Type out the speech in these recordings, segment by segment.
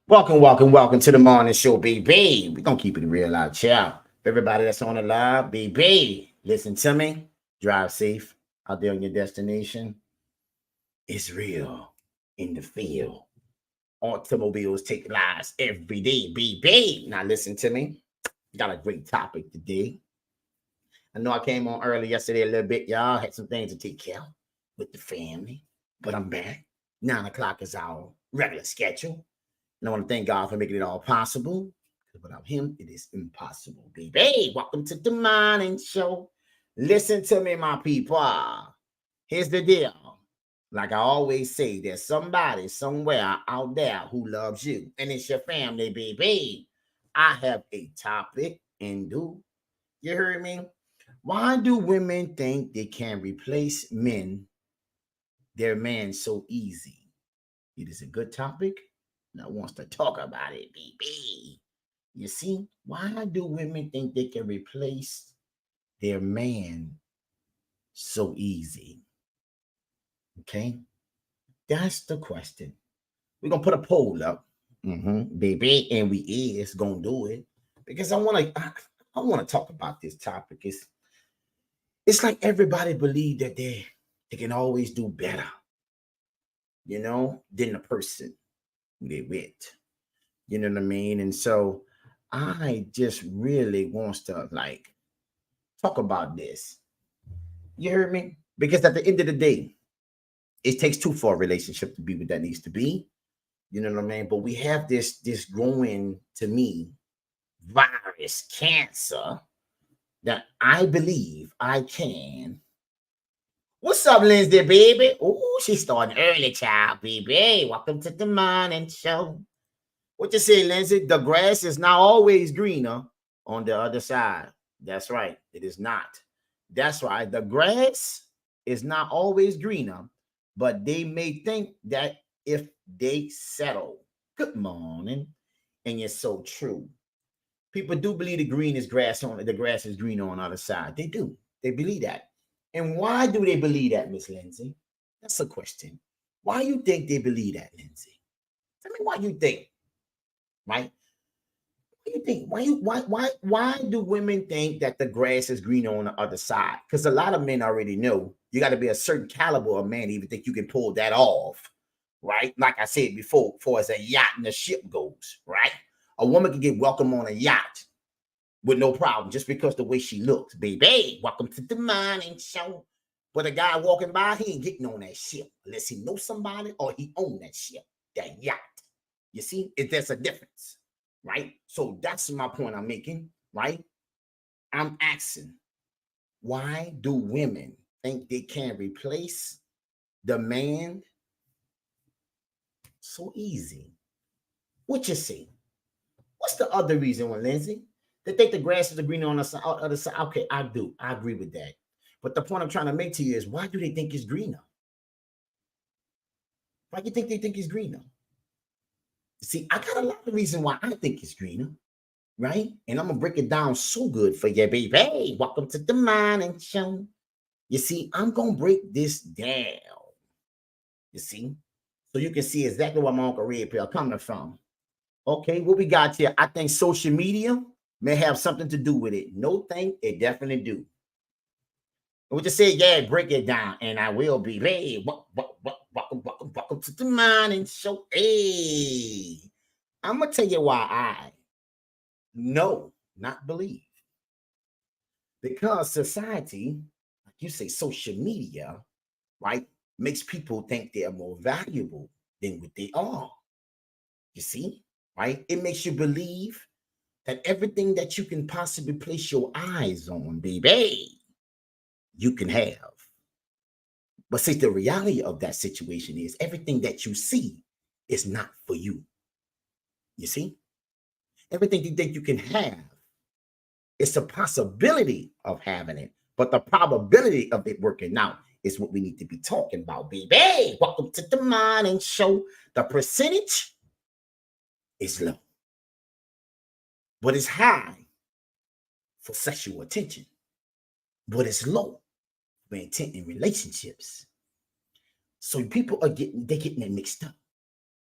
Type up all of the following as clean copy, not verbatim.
Welcome to the morning show, baby. We're gonna keep it real out, child. Everybody that's on the live, baby, listen to me. Drive safe out there on your destination. It's real in the field. Automobiles take lives every day, baby. Now listen to me. Got a great topic today. I know I came on early yesterday a little bit, y'all. Had some things to take care of with the family, but I'm back. 9 o'clock is our regular schedule. And I want to thank God for making it all possible. Because without Him, it is impossible, baby. Hey, welcome to the morning show. Listen to me, my people. Here's the deal. Like I always say, there's somebody somewhere out there who loves you, and it's your family, baby. I have a topic, and do you hear me? Why do women think they can replace their man, so easy? It is a good topic. And I wants to talk about it, baby. You see, why do women think they can replace their man so easy? Okay, that's the question. We're gonna put a poll up, baby, and we is gonna do it because I want to talk about this topic. It's like everybody believe that they can always do better, than the person who they with. You know what I mean? And so I just really wants to like talk about this. You heard me? Because at the end of the day, it takes two for a relationship to be what that needs to be. You know what I mean? But we have this growing to me virus cancer that I believe I can. What's up, Lindsay, baby? Oh, she's starting early, child, baby. Welcome to the morning show. What you say, Lindsay? The grass is not always greener on the other side. That's right. It is not. That's right. The grass is not always greener, but they may think that if they settle. Good morning. And it's so true. People do believe the grass is greener on the other side. They do. They believe that. And why do they believe that, Miss Lindsay? That's a question. Why you think they believe that, Lindsay? Tell me why you think, right? What do you think? Why do women think that the grass is greener on the other side? Because a lot of men already know you got to be a certain caliber of man to even think you can pull that off, right? Like I said before, for as a yacht and a ship goes, right? A woman can get welcome on a yacht with no problem just because the way she looks, baby. Welcome to the morning show. But a guy walking by, he ain't getting on that ship unless he knows somebody or he own that ship, that yacht. You see, there's a difference, right? So that's my point I'm making, right? I'm asking, why do women think they can replace the man so easy? What you see? What's the other reason, one, Lindsay? They think the grass is greener on the other side. Okay, I do. I agree with that. But the point I'm trying to make to you is, why do they think it's greener? Why do you think they think it's greener? See, I got a lot of reason why I think it's greener, right? And I'm gonna break it down so good for you, baby. Hey, welcome to the morning show. You see, I'm gonna break this down. You see, so you can see exactly where my Uncle Red Pill coming from. Okay, what we got here? I think social media may have something to do with it. No thing, it definitely do. We just say, yeah, break it down, and I will be. Hey, welcome to the morning show. Hey, I'm gonna tell you why I know, not believe, because society, like you say, social media, right, makes people think they're more valuable than what they are. You see, right? It makes you believe that everything that you can possibly place your eyes on, baby, you can have. But see, the reality of that situation is everything that you see is not for you. You see, everything you think you can have, it's a possibility of having it, but the probability of it working out is what we need to be talking about, baby. Welcome to the morning show. The percentage is low, but it's high for sexual attention, but it's low for intent in relationships. So people are getting it mixed up.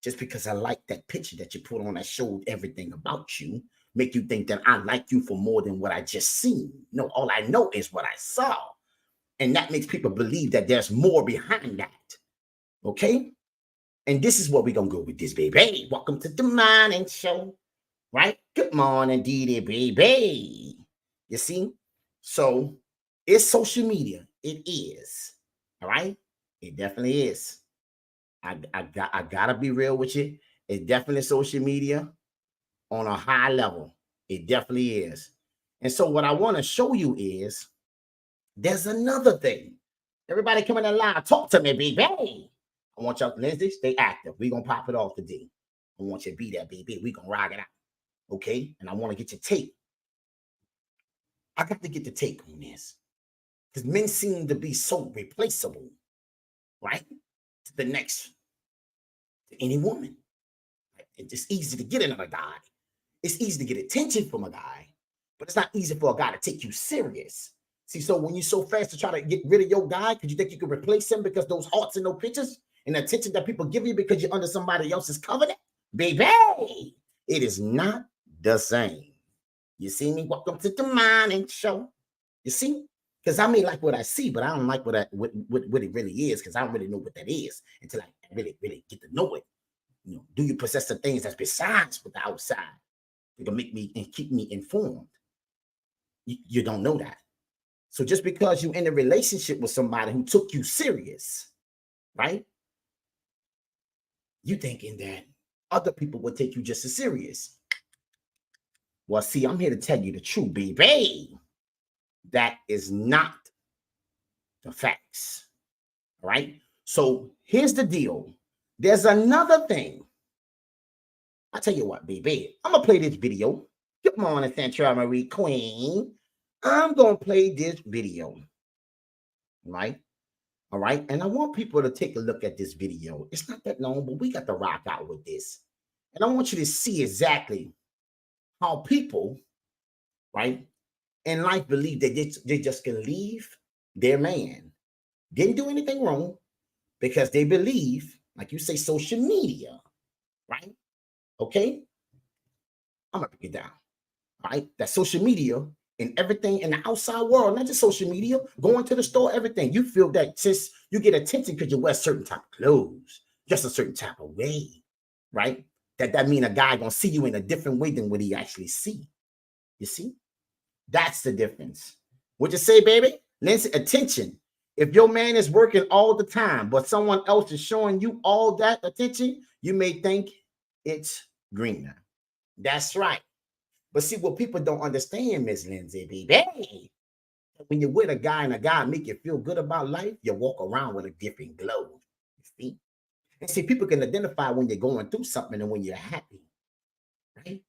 just because I like that picture that you put on that showed everything about you, make you think that I like you for more than what I just seen. No, all I know is what I saw. And that makes people believe that there's more behind that. Okay? And this is what we're going to go with this, baby. Hey, welcome to the morning show, right? Good morning, Dee baby. You see? So it's social media. It is. All right? It definitely is. I gotta be real with you. It's definitely social media on a high level. It definitely is. And so what I want to show you is there's another thing. Everybody coming in live, talk to me, baby. I want y'all, Lindsay, stay active. We're gonna pop it off today. I want you to be there, baby. We're gonna rock it out. Okay? And I want to get your take. I got to get the take on this. Because men seem to be so replaceable, right? To the next, to any woman. It's easy to get another guy. It's easy to get attention from a guy, but it's not easy for a guy to take you serious. See, so when you're so fast to try to get rid of your guy, because you think you can replace him because those hearts and those pictures and the attention that people give you because you're under somebody else's covenant, baby, it is not the same. You see me? Welcome to the morning show. You see? Because I may like what I see, but I don't like what it really is, because I don't really know what that is until I really get to know it. You know, do you possess the things that's besides with the outside that can make me and keep me informed? You don't know that. So just because you're in a relationship with somebody who took you serious, right? You thinking that other people would take you just as serious. Well, see, I'm here to tell you the truth, baby. That is not the facts. All right. So here's the deal. There's another thing. I'll tell you what, baby. I'm gonna play this video. Good morning, Central Marie Queen. I'm gonna play this video. Right? All right. And I want people to take a look at this video. It's not that long, but we got to rock out with this. And I want you to see exactly how people, right, in life believe that they just can leave their man. Didn't do anything wrong because they believe, like you say, social media, right? Okay? I'm going to break it down, right? That social media and everything in the outside world, not just social media, going to the store, everything. You feel that since you get attention because you wear certain type of clothes, just a certain type of way, right? That mean a guy going to see you in a different way than what he actually see. You see? That's the difference. What you say, baby? Lindsay, attention. If your man is working all the time, but someone else is showing you all that attention, you may think it's greener. That's right. But see, what people don't understand, Miss Lindsay, baby, when you're with a guy and a guy make you feel good about life, you walk around with a different glow. You see? And see, people can identify when you're going through something and when you're happy, right?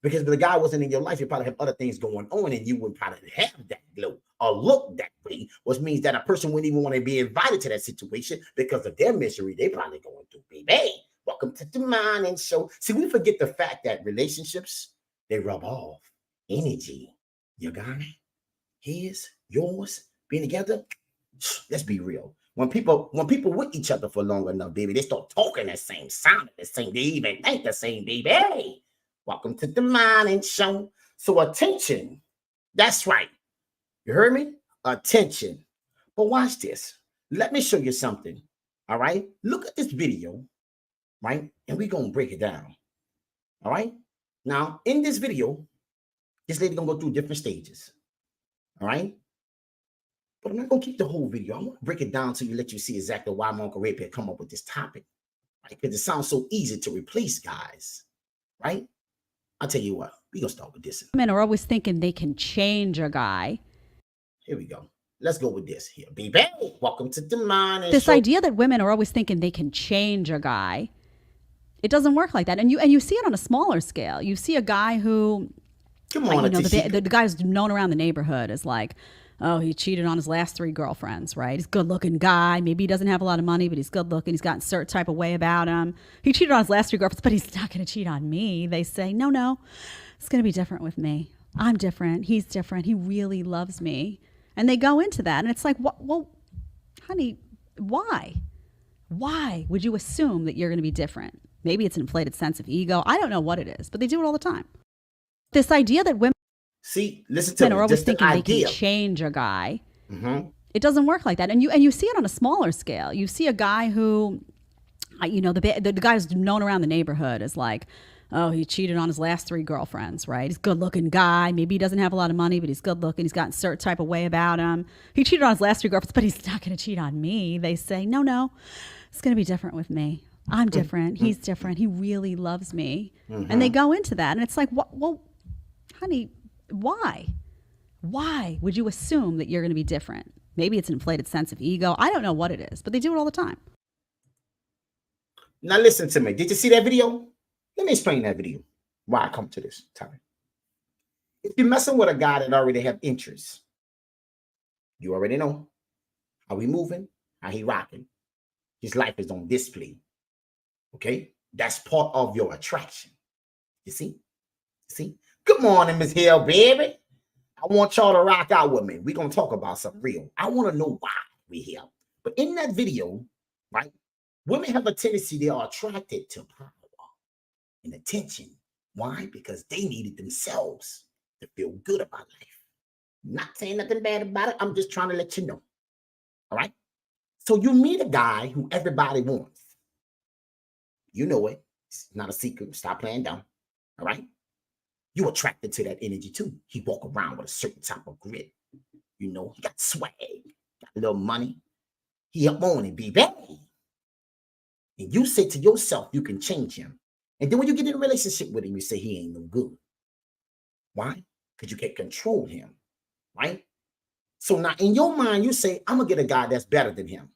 Because if the guy wasn't in your life, you probably have other things going on and you would probably have that glow or look that way, which means that a person wouldn't even want to be invited to that situation because of their misery they probably going through, baby. Welcome to the morning show. See, we forget the fact that relationships, they rub off energy. Your guy, his, yours, being together, let's be real. When people with each other for long enough, baby, they start talking the same, sounding the same, they even think the same, baby. Welcome to the morning show. So attention, that's right. You heard me? Attention. But watch this. Let me show you something. All right? Look at this video, right? And we're going to break it down. All right? Now, in this video, this lady going to go through different stages. All right? But I'm not going to keep the whole video. I'm going to break it down to you, let you see exactly why my Uncle Ray had come up with this topic. Right? Because it sounds so easy to replace guys. Right? I'll tell you what, we're going to start with this. Men are always thinking they can change a guy. Here we go. Let's go with this here. Baby, welcome to the morning This show. idea that women are always thinking they can change a guy, it doesn't work like that. And you see it on a smaller scale. You see a guy who, Come on, the guy who's known around the neighborhood is like, oh, he cheated on his last 3 girlfriends, right? He's a good-looking guy. Maybe he doesn't have a lot of money, but he's good-looking. He's got a certain type of way about him. He cheated on his last 3 girlfriends, but he's not going to cheat on me. They say, no, it's going to be different with me. I'm different. He's different. He really loves me. And they go into that. And it's like, well, honey, why? Why would you assume that you're going to be different? Maybe it's an inflated sense of ego. I don't know what it is, but they do it all the time. This idea that women listen to me. are always Just the thinking they can idea. change a guy. Mm-hmm. It doesn't work like that. And you see it on a smaller scale. You see a guy who, the guy who's known around the neighborhood as like, oh, he cheated on his last 3 girlfriends, right? He's a good looking guy. Maybe he doesn't have a lot of money, but he's good looking. He's got a certain type of way about him. He cheated on his last 3 girlfriends, but he's not going to cheat on me. They say, no, it's going to be different with me. I'm different. He's different. He really loves me. And they go into that. And it's like, well, honey, why? Why would you assume that you're going to be different? Maybe it's an inflated sense of ego. I don't know what it is, but they do it all the time. Now listen to me. Did you see that video? Let me explain that video. Why I come to this time. If you're messing with a guy that already have interests, you already know how he moving, how he rocking. His life is on display. Okay? That's part of your attraction. You see? Good morning, Miss Hill, baby. I want y'all to rock out with me. We're going to talk about something real. I want to know why we're here. But in that video, right, women have a tendency, they are attracted to power and attention. Why? Because they need it themselves to feel good about life. Not saying nothing bad about it. I'm just trying to let you know. All right? So you meet a guy who everybody wants. You know it. It's not a secret. Stop playing dumb. All right? You're attracted to that energy too. He walk around with a certain type of grit. You know, he got swag, got a little money. He up on it, baby. And you say to yourself, you can change him. And then when you get in a relationship with him, you say he ain't no good. Why? Because you can't control him, right? So now in your mind, you say, I'm going to get a guy that's better than him.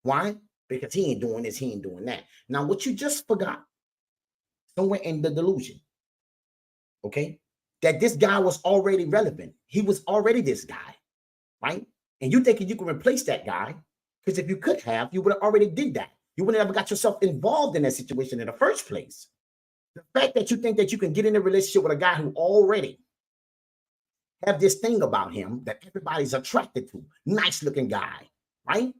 Why? Because he ain't doing this, he ain't doing that. Now, what you just forgot, somewhere in the delusion, okay, that this guy was already relevant. He was already this guy, right? And you thinking you can replace that guy, because if you could have, you would have already did that. You would have never got yourself involved in that situation in the first place. The fact that you think that you can get in a relationship with a guy who already have this thing about him that everybody's attracted to, nice looking guy, right?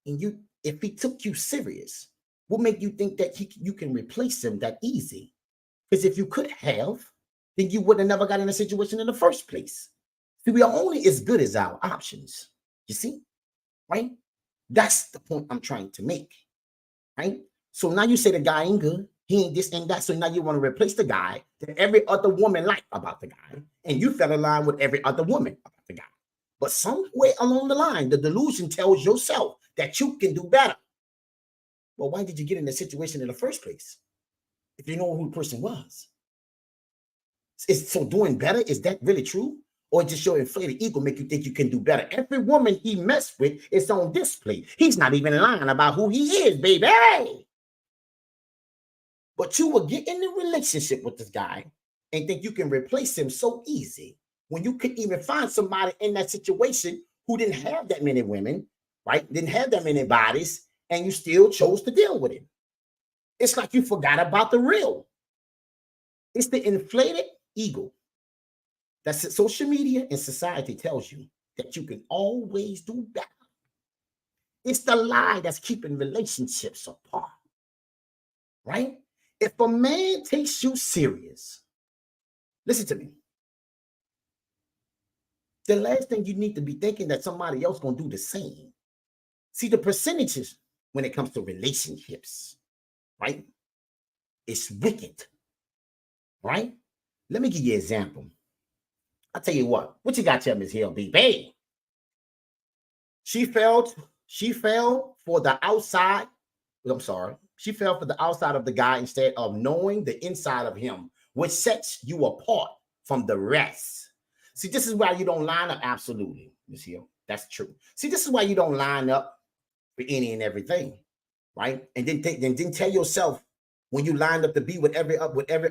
And you, if he took you serious, what make you think that you can replace him that easy? Because if you could have, then you would have never got in a situation in the first place. See, we are only as good as our options. You see, right? That's the point I'm trying to make, right? So now you say the guy ain't good, he ain't this and that. So now you want to replace the guy that every other woman liked about the guy, and you fell in line with every other woman about the guy. But somewhere along the line, the delusion tells yourself that you can do better. Well, why did you get in the situation in the first place if you know who the person was? So doing better, is that really true? Or just your inflated ego make you think you can do better? Every woman he messed with is on display. He's not even lying about who he is, baby. But you will get in a relationship with this guy and think you can replace him so easy when you could even find somebody in that situation who didn't have that many women, right? Didn't have that many bodies, and you still chose to deal with him. It's like you forgot about the real. It's the inflated ego. That's it. Social media and society tells you that you can always do better. It's the lie that's keeping relationships apart, right? If a man takes you serious, listen to me. The last thing you need to be thinking that somebody else gonna do the same. See, the percentages when it comes to relationships, right? It's wicked, right? Let me give you an example. I'll tell you what you got to tell Ms. Hill, baby? She fell for the outside. I'm sorry. She fell for the outside of the guy instead of knowing the inside of him, which sets you apart from the rest. See, this is why you don't line up. Absolutely, Ms. Hill. That's true. See, this is why you don't line up for any and everything, right? And then tell yourself when you lined up to be with every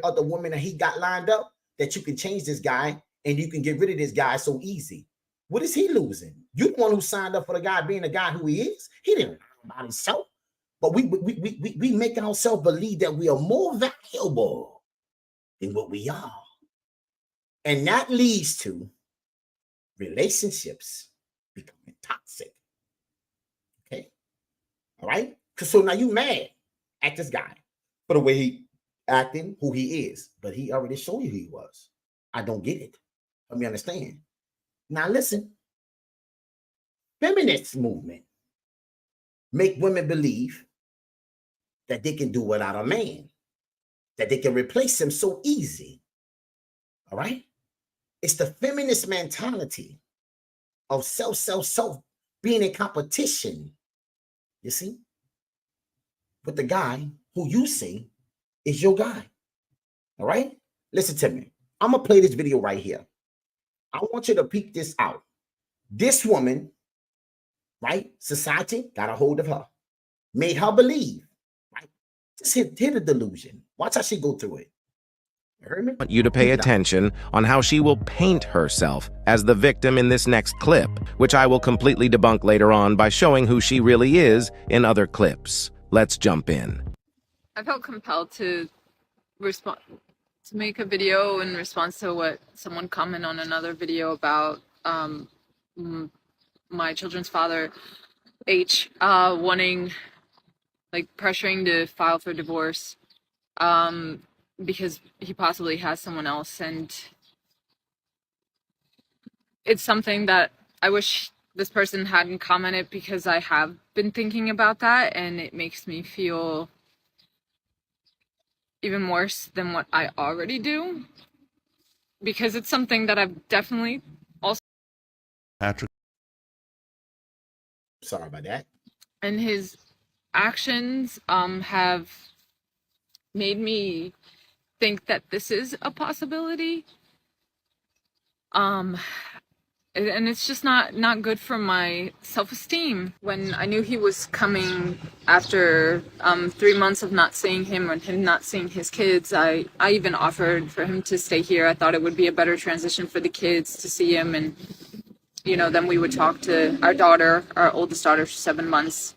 other woman that he got lined up that you can change this guy and you can get rid of this guy so easy. What is he losing? You're the one who signed up for the guy being the guy who he is. He didn't lie about himself. But we make ourselves believe that we are more valuable than what we are. And that leads to relationships becoming toxic. Okay? All right? So now you mad. at this guy for the way he acting, who he is. But he already showed you who he was. I don't get it. Let me understand. Now listen. Feminist movement make women believe that they can do without a man, that they can replace him so easy. All right? It's the feminist mentality of self, being in competition, you see, with the guy who you say is your guy. All right? Listen to me. I'm going to play this video right here. I want you to peek this out. This woman, right? Society got a hold of her, made her believe, right? Just hit the delusion. Watch how she go through it. You heard me? I want you to pay attention on how she will paint herself as the victim in this next clip, which I will completely debunk later on by showing who she really is in other clips. Let's jump in. I felt compelled to respond, to make a video in response to what someone commented on another video about my children's father, H, wanting, like, pressuring to file for divorce because he possibly has someone else. And it's something that I wish this person hadn't commented, because I have been thinking about that, and it makes me feel even worse than what I already do, because it's something that I've definitely also. Patrick. Sorry about that. And his actions have made me think that this is a possibility. And it's just not good for my self-esteem. When I knew he was coming after 3 months of not seeing him and him not seeing his kids, I even offered for him to stay here. I thought it would be a better transition for the kids to see him, and then we would talk to our daughter, our oldest daughter, 7 months,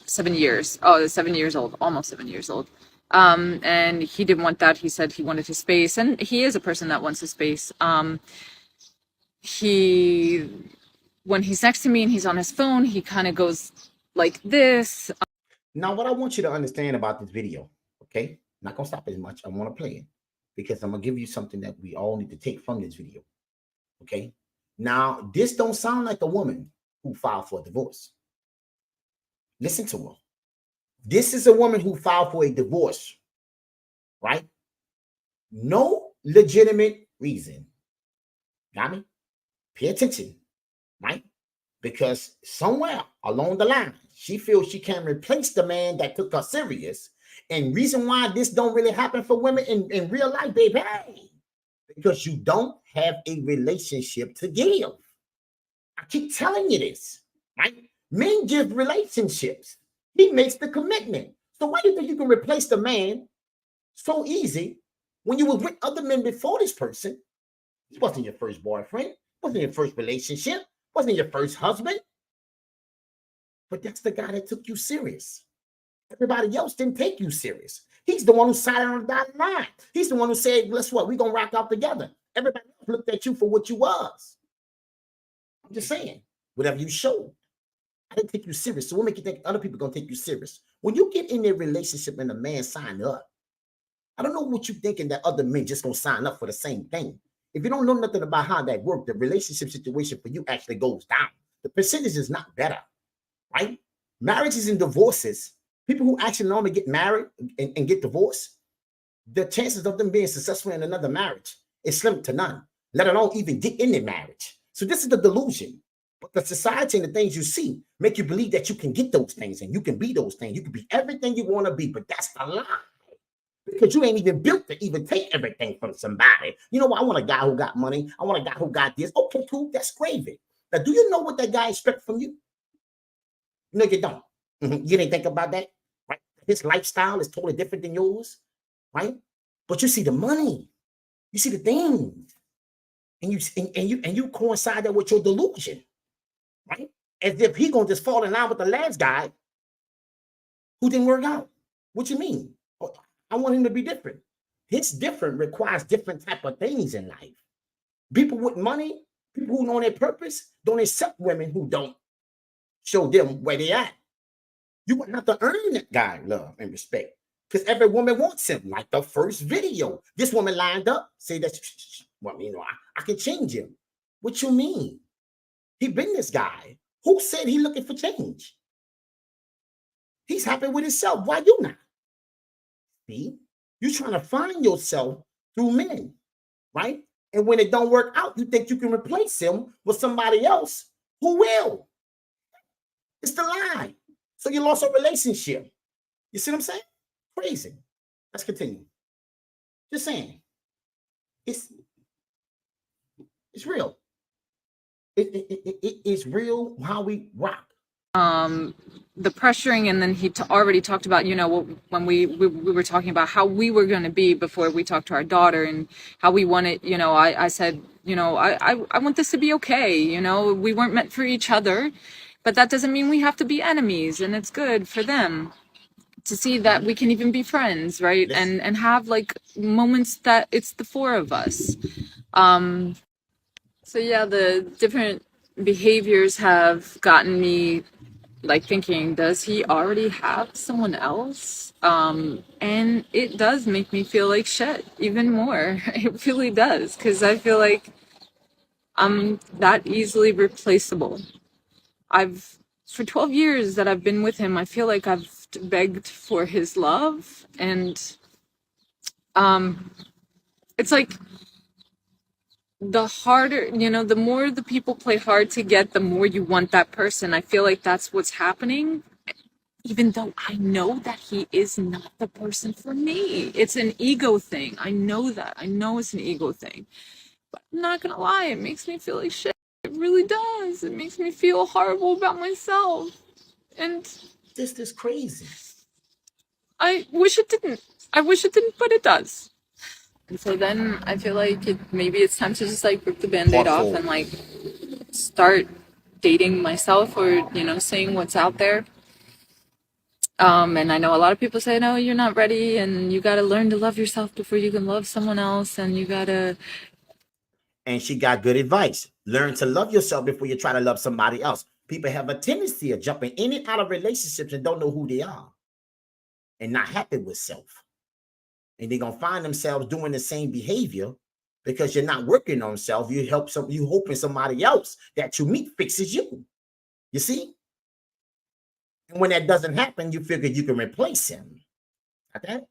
7 years. Oh, 7 years old, almost 7 years old. And he didn't want that. He said he wanted his space, and he is a person that wants his space. When he's next to me and he's on his phone, he kind of goes like this. Now, what I want you to understand about this video, okay? I'm not going to stop as much. I want to play it because I'm going to give you something that we all need to take from this video, okay? Now, this don't sound like a woman who filed for a divorce. Listen to her. This is a woman who filed for a divorce, right? No legitimate reason. Got me? Pay attention, right? Because somewhere along the line, she feels she can replace the man that took her serious. And reason why this don't really happen for women in real life, baby, because you don't have a relationship to give. I keep telling you this, right? Men give relationships. He makes the commitment. So why do you think you can replace the man so easy when you were with other men before this person? He wasn't your first boyfriend, wasn't your first relationship, wasn't your first husband. But that's the guy that took you serious. Everybody else didn't take you serious. He's the one who signed on the dotted line. He's the one who said, guess what? We're going to rock out together. Everybody else looked at you for what you was. I'm just saying, whatever you showed. I didn't take you serious. So what make you think other people are going to take you serious? When you get in a relationship and a man sign up, I don't know what you're thinking that other men just going to sign up for the same thing. If you don't know nothing about how that works, the relationship situation for you actually goes down. The percentage is not better, right? Marriages and divorces, people who actually normally get married and get divorced, the chances of them being successful in another marriage is slim to none, let alone even get in their marriage. So this is the delusion. But the society and the things you see make you believe that you can get those things and you can be those things. You can be everything you want to be, but that's the lie. Because you ain't even built to even take everything from somebody. You know what? I want a guy who got money. I want a guy who got this. Okay, cool. That's gravy. Now, do you know what that guy expects from you? No, you don't. You didn't think about that, right? His lifestyle is totally different than yours, right? But you see the money. You see the things. And you coincide that with your delusion, right? As if he gonna just fall in line with the last guy who didn't work out. What you mean? I want him to be different. His different requires different type of things in life. People with money, people who know their purpose, don't accept women who don't show them where they at. You're going to have to earn that guy love and respect because every woman wants him. Like the first video, this woman lined up, say that, well, you know, I can change him. What you mean? He been this guy. Who said he looking for change? He's happy with himself. Why you not? See, you trying to find yourself through men, right? And when it don't work out, you think you can replace him with somebody else who will. It's the lie. So you lost a relationship. You see what I'm saying? Crazy. Let's continue. Just saying. It's real. It's real how we rock. The pressuring, and then he already talked about, you know, when we were talking about how we were going to be before we talked to our daughter and how we wanted, you know, I said, you know, I want this to be okay. You know, we weren't meant for each other, but that doesn't mean we have to be enemies, and it's good for them to see that we can even be friends, right? And have like moments that it's the four of us. So yeah, the different behaviors have gotten me like thinking, does he already have someone else? And it does make me feel like shit even more. It really does, because I feel like I'm that easily replaceable. For 12 years that I've been with him, I feel like I've begged for his love, and it's like the harder, you know, the more the people play hard to get, the more you want that person. I feel like that's what's happening, even though I know that he is not the person for me. It's an ego thing. I know that. I know it's an ego thing. But I'm not gonna lie, it makes me feel like shit. It really does. It makes me feel horrible about myself. And this is crazy. I wish it didn't. But it does. And so then I feel like maybe it's time to just like rip the band-aid off and like start dating myself, or, you know, seeing what's out there. And I know a lot of people say, no, you're not ready, and you got to learn to love yourself before you can love someone else, and you got to. And she got good advice. Learn to love yourself before you try to love somebody else. People have a tendency of jumping in and out of relationships and don't know who they are and not happy with self. And they're going to find themselves doing the same behavior because you're not working on self. You hoping somebody else that you meet fixes you. You see? And when that doesn't happen, you figure you can replace him. Okay?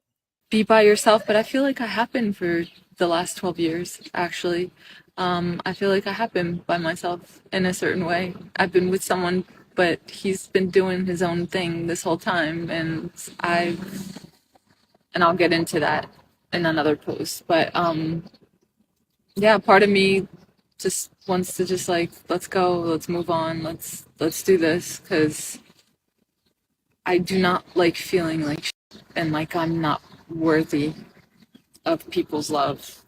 Be by yourself, but I feel like I have been for the last 12 years, actually. I feel like I have been by myself in a certain way. I've been with someone, but he's been doing his own thing this whole time, and I'll get into that in another post. But yeah, part of me just wants to just like, let's go, let's move on, let's do this, because I do not like feeling like shit and like I'm not worthy of people's love.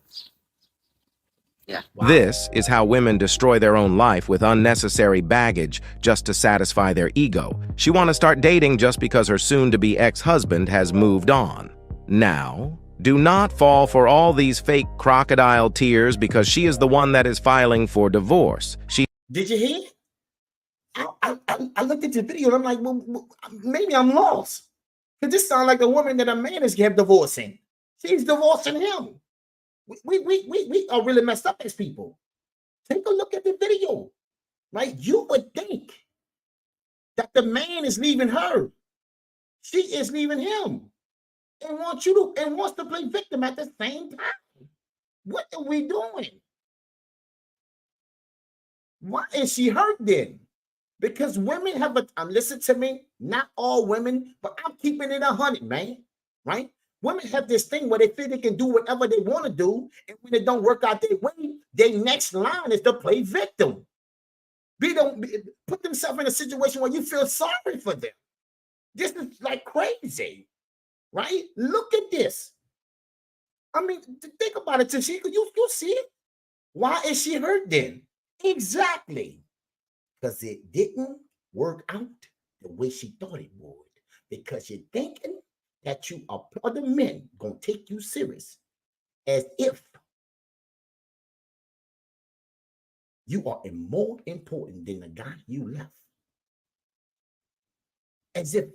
Yeah. Wow. This is how women destroy their own life with unnecessary baggage just to satisfy their ego. She want to start dating just because her soon-to-be ex-husband has moved on. Now, do not fall for all these fake crocodile tears because she is the one that is filing for divorce. Did you hear? I looked at the video and I'm like, well, maybe I'm lost. Because this sounds like a woman that a man is divorcing. She's divorcing him. We are really messed up as people. Take a look at the video. Right? You would think that the man is leaving her. She is leaving him. And wants to play victim at the same time. What are we doing? Why is she hurt then? Because women have listen to me, not all women, but I'm keeping it 100, man. Right? Women have this thing where they feel they can do whatever they want to do, and when it don't work out their way, their next line is to play victim. Put themselves in a situation where you feel sorry for them. This is like crazy, right? Look at this. I mean, think about it, Tashika. You see it? Why is she hurt then? Exactly. Because it didn't work out the way she thought it would. Because you're thinking that you are other men gonna take you serious as if you are more important than the guy you left. as if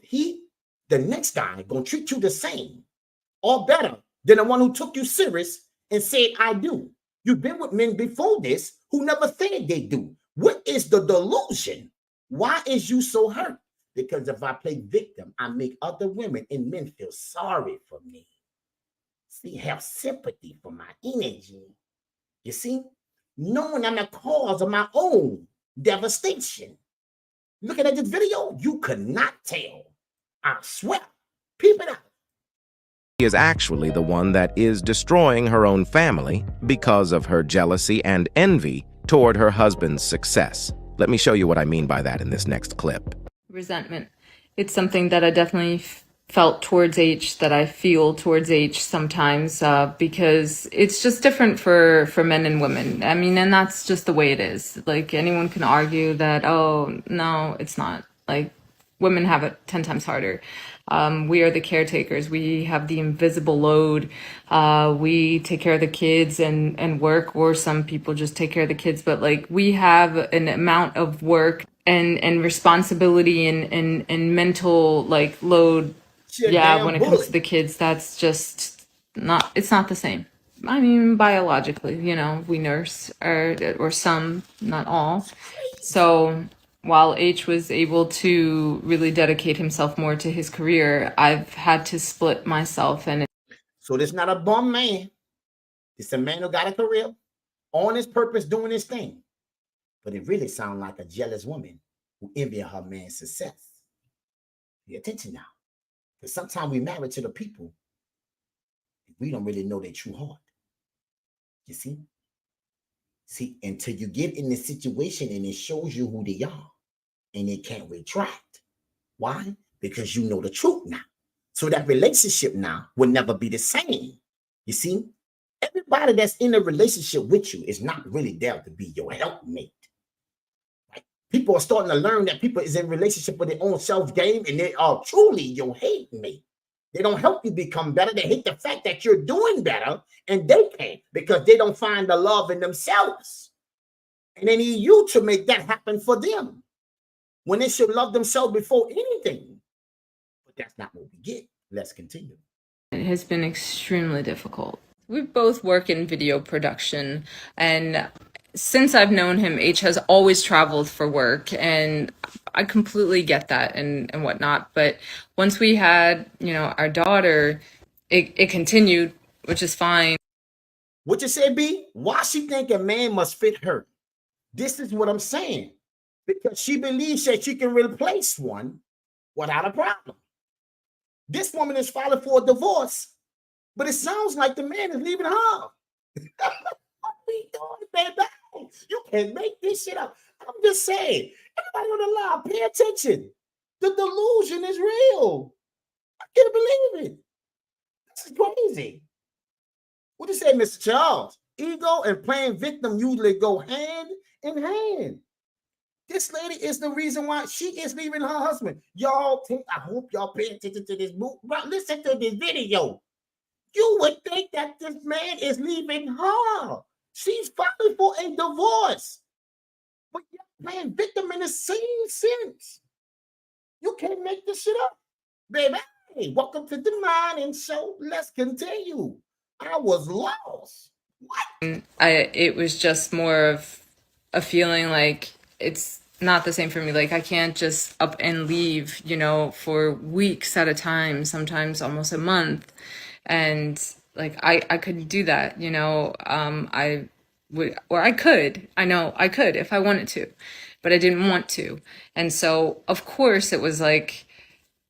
the next guy, gonna treat you the same or better than the one who took you serious and said, I do. You've been with men before this who never said they do. What is the delusion? Why is you so hurt? Because if I play victim, I make other women and men feel sorry for me. See, have sympathy for my energy. You see, knowing I'm the cause of my own devastation. Looking at this video, you could not tell. I swear. Peep it out. She is actually the one that is destroying her own family because of her jealousy and envy toward her husband's success. Let me show you what I mean by that in this next clip. Resentment. It's something that I definitely felt towards H, that I feel towards H sometimes, because it's just different for men and women. I mean, and that's just the way it is. Like, anyone can argue that, oh, no, it's not. Like, women have it 10 times harder. We are the caretakers. We have the invisible load. We take care of the kids and work, or some people just take care of the kids. But like, we have an amount of work and responsibility and mental like load. Yeah, when it comes to the kids, that's just not, it's not the same. I mean, biologically, you know, we nurse or some, not all. So while H was able to really dedicate himself more to his career, I've had to split myself. And so this not a bum man. It's a man who got a career on his purpose, doing his thing. But it really sounds like a jealous woman who envy her man's success. Pay attention now. Because sometimes we marry to the people, we don't really know their true heart. You see? See, until you get in the situation and it shows you who they are, and they can't retract. Why? Because you know the truth now. So that relationship now will never be the same. You see? Everybody that's in a relationship with you is not really there to be your helpmate. Right? People are starting to learn that people is in relationship with their own self-game, and they are truly your hate mate. They don't help you become better. They hate the fact that you're doing better, and they can't because they don't find the love in themselves. And they need you to make that happen for them, when they should love themselves before anything. But that's not what we get. Let's continue. it has been extremely difficult. We both work in video production, and since I've known him, H has always traveled for work, and I completely get that and whatnot. But once we had, you know, our daughter, it continued, which is fine. What you say, B? Why she think a man must fit her? This is what I'm saying. Because she believes that she can replace one without a problem. This woman is filing for a divorce, but it sounds like the man is leaving her. What we doing, baby? You can't make this shit up. I'm just saying, everybody on the line, pay attention. The delusion is real. I can't believe it. This is crazy. What do you say, Mr. Charles? Ego and playing victim usually go hand in hand. This lady is the reason why she is leaving her husband. Y'all think, I hope y'all pay attention to this movie. Listen to this video. You would think that this man is leaving her. She's filing for a divorce. But you're playing victim in the same sense. You can't make this shit up. Baby, hey, welcome to the Mind Show. Let's continue. I was lost. What? It was just more of a feeling like it's not the same for me. Like, I can't just up and leave, you know, for weeks at a time, sometimes almost a month. And like, I couldn't do that, you know. I would, or I could, I know I could if I wanted to, but I didn't want to. And so, of course, it was like,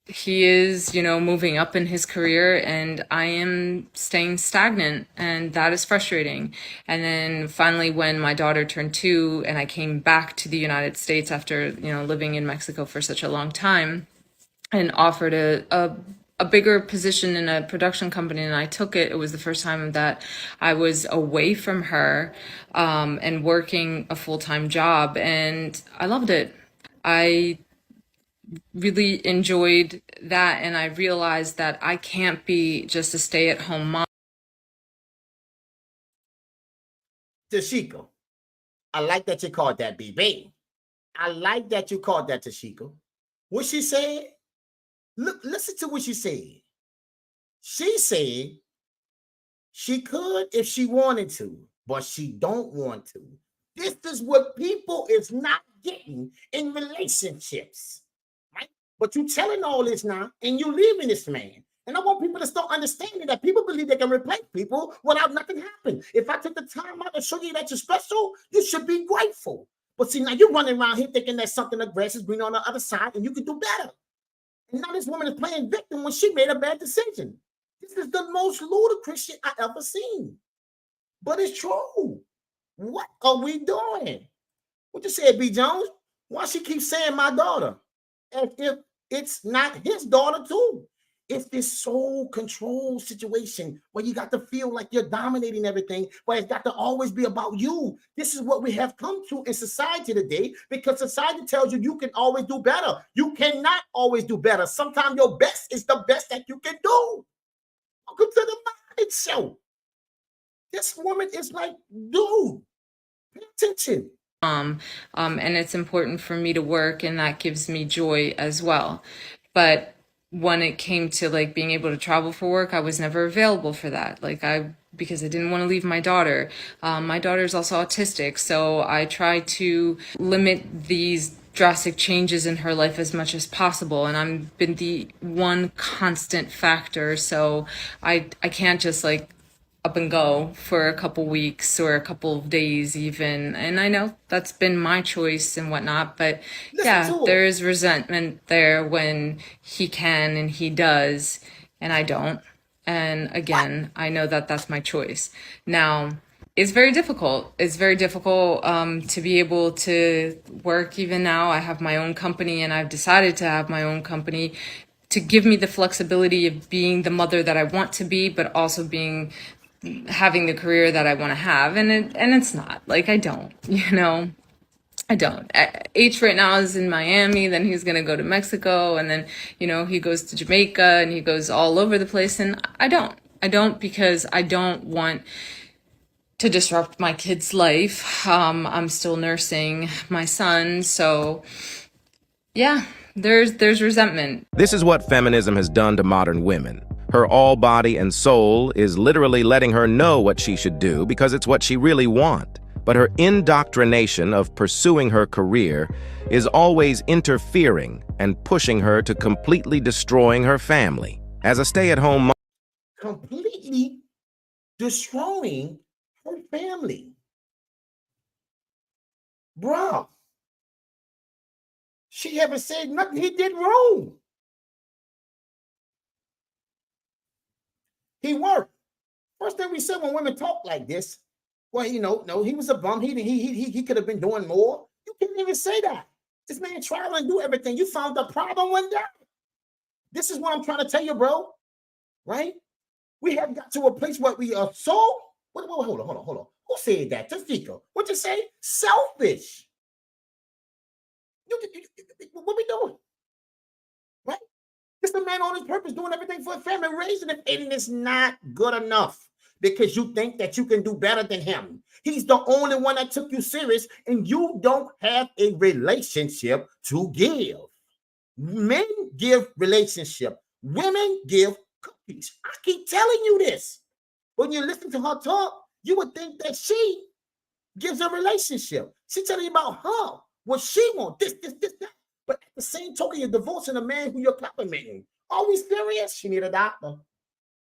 he is, you know, moving up in his career and I am staying stagnant, and that is frustrating. And then finally, when my daughter turned 2 and I came back to the United States after, you know, living in Mexico for such a long time, and offered a bigger position in a production company, and I took it. It was the first time that I was away from her, and working a full-time job, and I loved it. I really enjoyed that, and I realized that I can't be just a stay-at-home mom. Tashiko, I like that you called that BB. I like that you called that Tashiko. What she said, Look, listen to what she said. She said she could if she wanted to, but she don't want to. This is what people is not getting in relationships, right? But you telling all this now, and you leaving this man. And I want people to start understanding that people believe they can replace people without nothing happening. If I took the time out to show you that you're special, you should be grateful. But see, now you're running around here thinking that something the grass is green on the other side, and you can do better. And now this woman is playing victim when she made a bad decision. This is the most ludicrous shit I ever seen. But it's true. What are we doing? What you said, B. Jones? Why she keep saying my daughter? As if it's not his daughter, too. It's this soul control situation where you got to feel like you're dominating everything, but it's got to always be about you. This is what we have come to in society today, because society tells you you can always do better. You cannot always do better. Sometimes your best is the best that you can do. Welcome to the Mind Show. This woman is like, dude, pay attention. And it's important for me to work, and that gives me joy as well. But when it came to like being able to travel for work, I was never available for that. Because I didn't want to leave my daughter. My daughter is also autistic, so I try to limit these drastic changes in her life as much as possible, and I've been the one constant factor, so I can't just like up and go for a couple weeks or a couple of days even. And I know that's been my choice and whatnot, but yeah, there is resentment there when he can and he does and I don't. And again, I know that that's my choice. Now, it's very difficult. It's very difficult to be able to work even now. I have my own company, and I've decided to have my own company to give me the flexibility of being the mother that I want to be, but also having the career that I want to have. And it's not like I don't. H right now is in Miami, then he's going to go to Mexico, and then, he goes to Jamaica, and he goes all over the place. And I don't because I don't want to disrupt my kid's life. I'm still nursing my son. So yeah, there's resentment. This is what feminism has done to modern women. Her all body and soul is literally letting her know what she should do because it's what she really wants. But her indoctrination of pursuing her career is always interfering and pushing her to completely destroying her family. As a stay-at-home mom, completely destroying her family. Bro, she haven't said nothing he did wrong. He worked. First thing we said when women talk like this, well, no, he was a bum. He could have been doing more. You can't even say that. This man traveled and do everything. You found the problem one day. This is what I'm trying to tell you, bro. Right? We have got to a place where we are so. Hold on. Who said that? Tafika. What you say? Selfish. What we doing? Right? This the man on his purpose, doing everything for a family, raising it, and it's not good enough. Because you think that you can do better than him. He's the only one that took you serious, and you don't have a relationship to give. Men give relationship. Women give cookies. I keep telling you this. When you listen to her talk, you would think that she gives a relationship. She's telling you about her, what she wants, this, that. But at the same token, you're divorcing a man who you're complimenting. Are we serious? She need a doctor.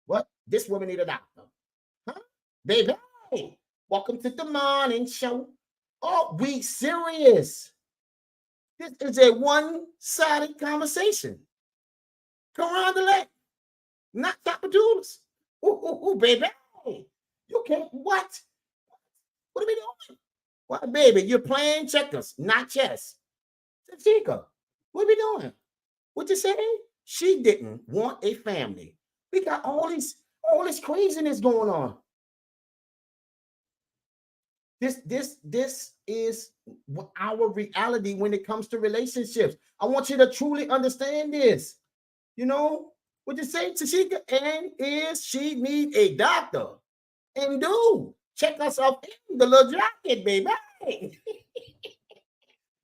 What? This woman need a doctor. Huh? Baby, welcome to the Morning Show. Are we serious? This is a one-sided conversation. Come around the leg. Not tapadoodles. Ooh, baby. You can't, what? What are we doing? What, baby, you're playing checkers, not chess. Chica, what are we doing? What you say? She didn't want a family. We got all this craziness going on. This is our reality when it comes to relationships. I want you to truly understand this. What you say, Tashika? And is she need a doctor? And check us out in the little jacket, baby.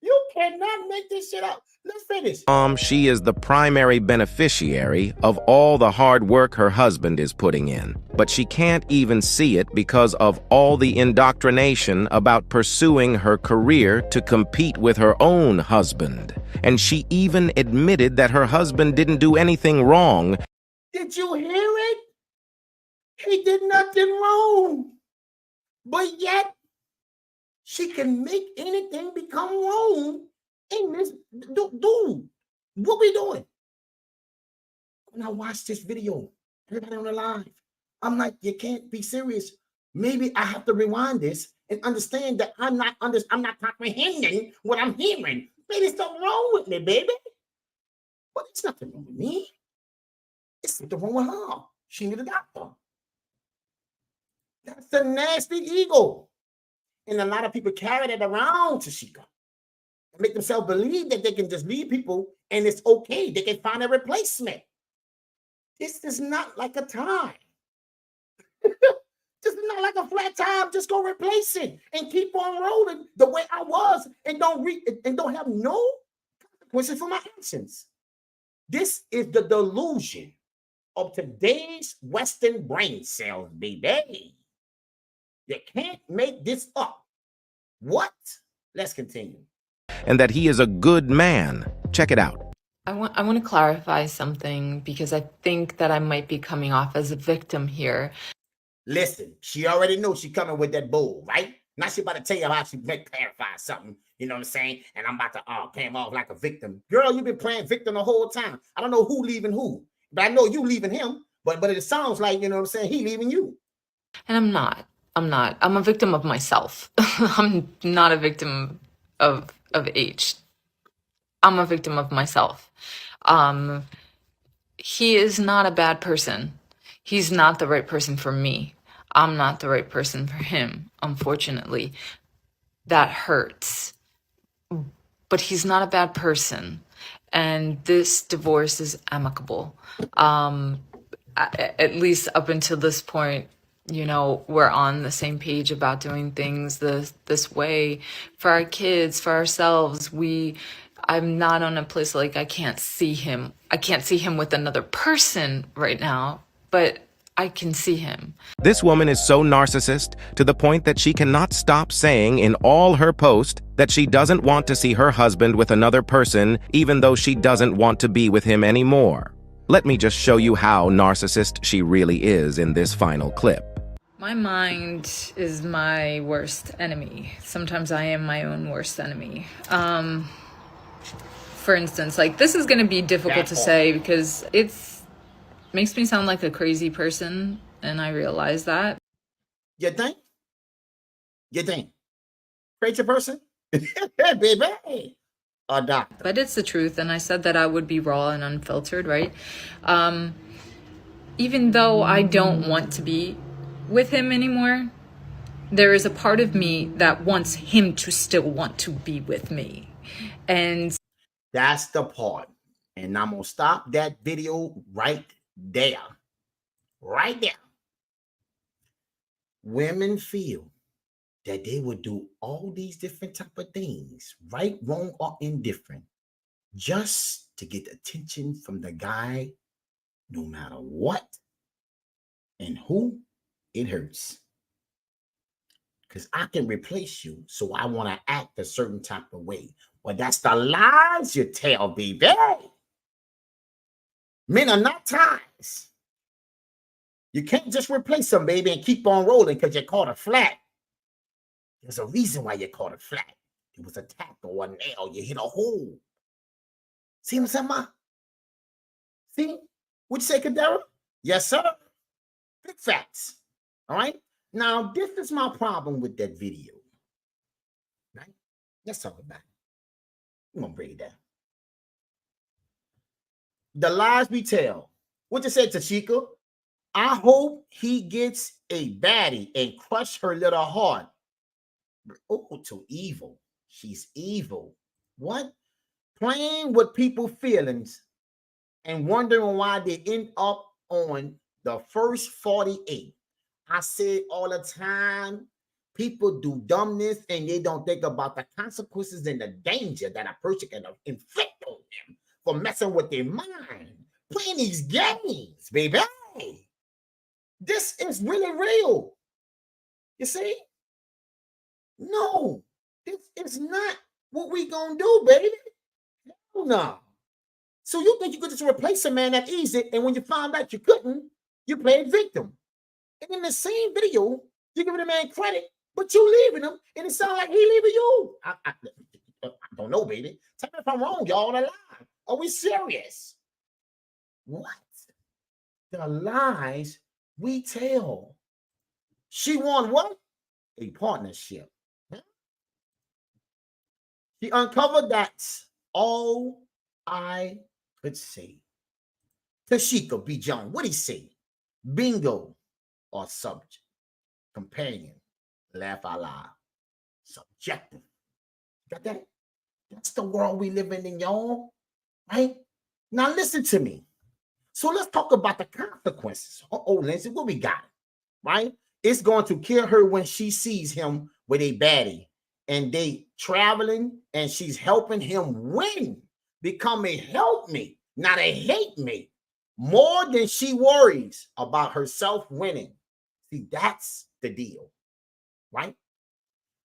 You cannot make this shit up. Let's finish. She is the primary beneficiary of all the hard work her husband is putting in, but she can't even see it because of all the indoctrination about pursuing her career to compete with her own husband. And she even admitted that her husband didn't do anything wrong. Did you hear it? He did nothing wrong. But yet, she can make anything become wrong in this. Dude, what we doing? When I watch this video, everybody on the live, I'm like, you can't be serious. Maybe I have to rewind this and understand that I'm not comprehending what I'm hearing. Maybe there's something wrong with me, baby. But there's nothing wrong with me. It's something wrong with her. She needs a doctor. That's a nasty ego. And a lot of people carry that around, Tashika, and make themselves believe that they can just leave people and it's okay. They can find a replacement. This is not like a tie. This is not like a flat tire. Just go replace it and keep on rolling the way I was, and don't have no consequences for my actions. This is the delusion of today's Western brain cells, baby. You can't make this up. What? Let's continue. And that he is a good man. Check it out. I want to clarify something because I think that I might be coming off as a victim here. Listen, she already knows she coming with that bull, right? Now she about to tell you how she may clarify something, you know what I'm saying? And I'm about to came off like a victim. Girl, you've been playing victim the whole time. I don't know who leaving who, but I know you leaving him. But it sounds like, you know what I'm saying, he leaving you. And I'm not. I'm a victim of myself. I'm not a victim of H. I'm a victim of myself. He is not a bad person. He's not the right person for me. I'm not the right person for him, unfortunately. That hurts. But he's not a bad person. And this divorce is amicable. At least up until this point, you know, we're on the same page about doing things this way for our kids, for ourselves. I'm not on a place like I can't see him. I can't see him with another person right now, but I can see him. This woman is so narcissist to the point that she cannot stop saying in all her posts that she doesn't want to see her husband with another person, even though she doesn't want to be with him anymore. Let me just show you how narcissist she really is in this final clip. My mind is my worst enemy. Sometimes I am my own worst enemy. For instance, like, this is going to be difficult to say because makes me sound like a crazy person, and I realize that. You think? Crazy person? Baby. Or doctor. But it's the truth, and I said that I would be raw and unfiltered, right? Even though I don't want to be with him anymore, there is a part of me that wants him to still want to be with me. And that's the part. And I'm going to stop that video right there. Right there. Women feel that they would do all these different type of things, right, wrong, or indifferent, just to get attention from the guy, no matter what and who. It hurts. Because I can replace you, so I want to act a certain type of way. Well, that's the lies you tell, baby. Men are not ties. You can't just replace them, baby, and keep on rolling because you caught a flat. There's a reason why you caught it flat. It was a tap or a nail. You hit a hole. See what I'm saying, Ma? See? What'd you say, Kadera? Yes, sir. Big facts. All right? Now, this is my problem with that video. Right? Let's talk about it. We're going to break it down. The lies we tell. What you say, Tashika? I hope he gets a baddie and crush her little heart. Oh, to evil. She's evil. What? Playing with people's feelings and wondering why they end up on the first 48. I say all the time, People do dumbness and they don't think about the consequences and the danger that a person can inflict on them for messing with their mind, playing these games, baby. This is really real. You see? No, this is not what we gonna do, baby. No. So you think you could just replace a man that easy, and when you found out you couldn't, you played victim. And in the same video, you're giving the man credit, but you leaving him, and it sounds like he leaving you. I don't know, baby. Tell me if I'm wrong, y'all. The lie. Are we serious? What? The lies we tell. She won what? A partnership. She uncovered that's all I could say. Tashika B. John, what he say? Bingo or subject? Companion, laugh out loud. Subjective. Got that? That's the world we live in, y'all. Right? Now listen to me. So let's talk about the consequences. Oh, Lindsay, what we got? Right? It's going to kill her when she sees him with a baddie and they traveling and she's helping him win, become a helpmate, not a hate mate, more than she worries about herself winning. See, that's the deal, right?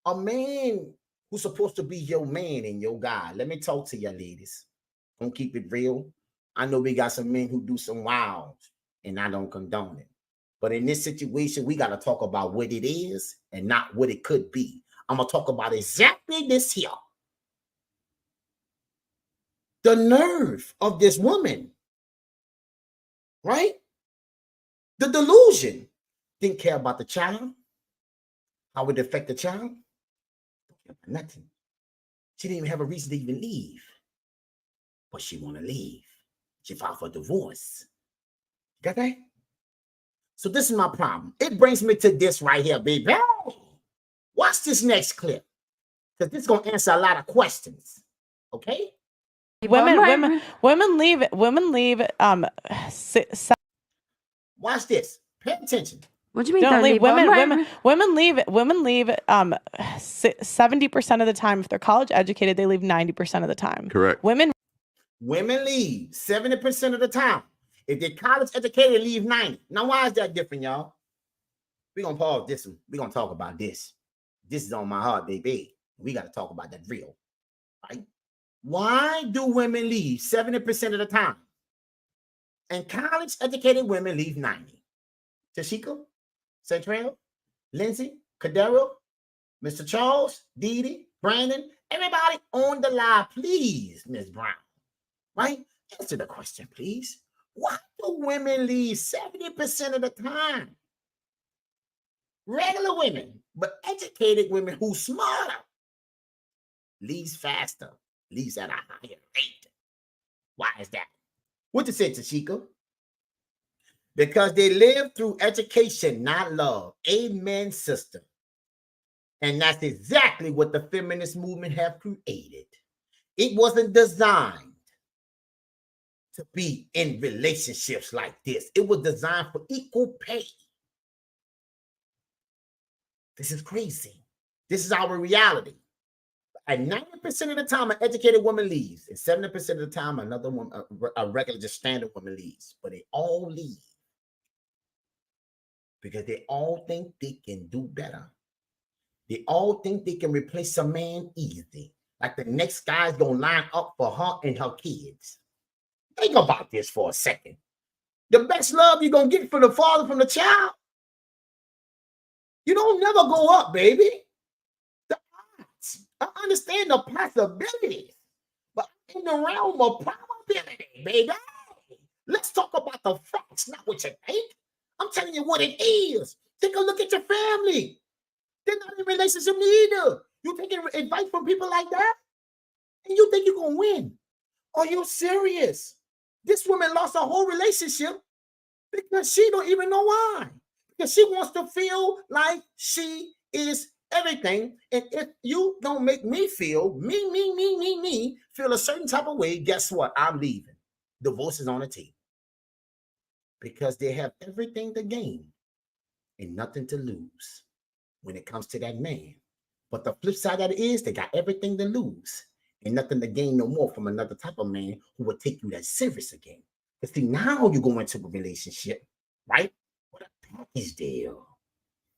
A man who's supposed to be your man and your guy. Let me talk to you, ladies. Don't keep it real. I know we got some men who do some wilds, and I don't condone it. But in this situation, we got to talk about what it is and not what it could be. I'm going to talk about exactly this here. The nerve of this woman, right? The delusion. Didn't care about the child, how it affect the child. Nothing. She didn't even have a reason to even leave. But she want to leave. She filed for divorce. Got that? So this is my problem. It brings me to this right here, baby. Watch this next clip. Because this is going to answer a lot of questions. Okay? Women leave. Watch this. Pay attention. What do you mean? Don't leave. Women leave. 70% of the time. If they're college educated, they leave 90% of the time. Correct. Women leave 70% of the time. If they're college educated, leave 90%. Now, why is that different, y'all? We're going to pause this one. We're going to talk about this. This is on my heart, baby. We got to talk about that real, right? Why do women leave 70% of the time? And college educated women leave 90%. Tashika, Central, Lindsay, Cadero, Mr. Charles, Dee Dee, Brandon, everybody on the line, please, Ms. Brown, right? Answer the question, please. Why do women leave 70% of the time? Regular women, but educated women who smarter, leaves faster, leaves at a higher rate. Why is that? What you say, Tashika? Because they live through education, not love. Amen, sister. And that's exactly what the feminist movement have created. It wasn't designed to be in relationships like this. It was designed for equal pay. This is crazy. This is our reality. And 90% of the time, an educated woman leaves. And 70% of the time, another woman, a regular, just standard woman leaves. But they all leave. Because they all think they can do better. They all think they can replace a man easy. Like the next guy's going to line up for her and her kids. Think about this for a second. The best love you're going to get from the father, from the child, you don't never go up, baby. The odds. I understand the possibilities, but in the realm of probability, baby. Let's talk about the facts, not what you think. I'm telling you what it is. Take a look at your family. They're not in a relationship neither. You taking advice from people like that? And you think you're going to win? Are you serious? This woman lost her whole relationship because she don't even know why. Because she wants to feel like she is everything. And if you don't make me feel, me, feel a certain type of way, guess what? I'm leaving. Divorce is on the table. Because they have everything to gain and nothing to lose. when it comes to that man. But the flip side of it is they got everything to lose and nothing to gain no more from another type of man who will take you that serious again. But see, now you go into a relationship, right? What a package deal.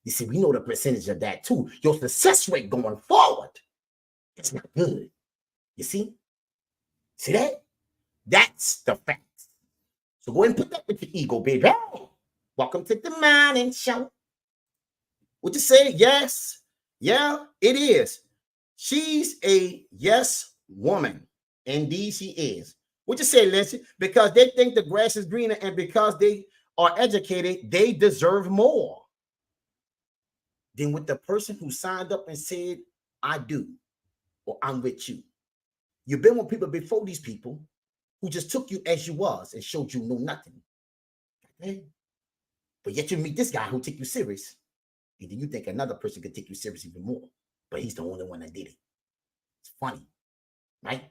You see, we know the percentage of that too. Your success rate going forward, it's not good. You see? See that? That's the fact. So go ahead and put that with your ego, baby. Hey, welcome to the morning show. What you say? Yes. Yeah, it is. She's a yes woman. Indeed, she is. What you say, Lindsay? Because they think the grass is greener, and because they are educated, they deserve more than with the person who signed up and said, I do, or I'm with you. You've been with people before these people who just took you as you was and showed you know nothing. Okay? But yet you meet this guy who take you serious. And then you think another person could take you serious even more. But he's the only one that did it. It's funny, right?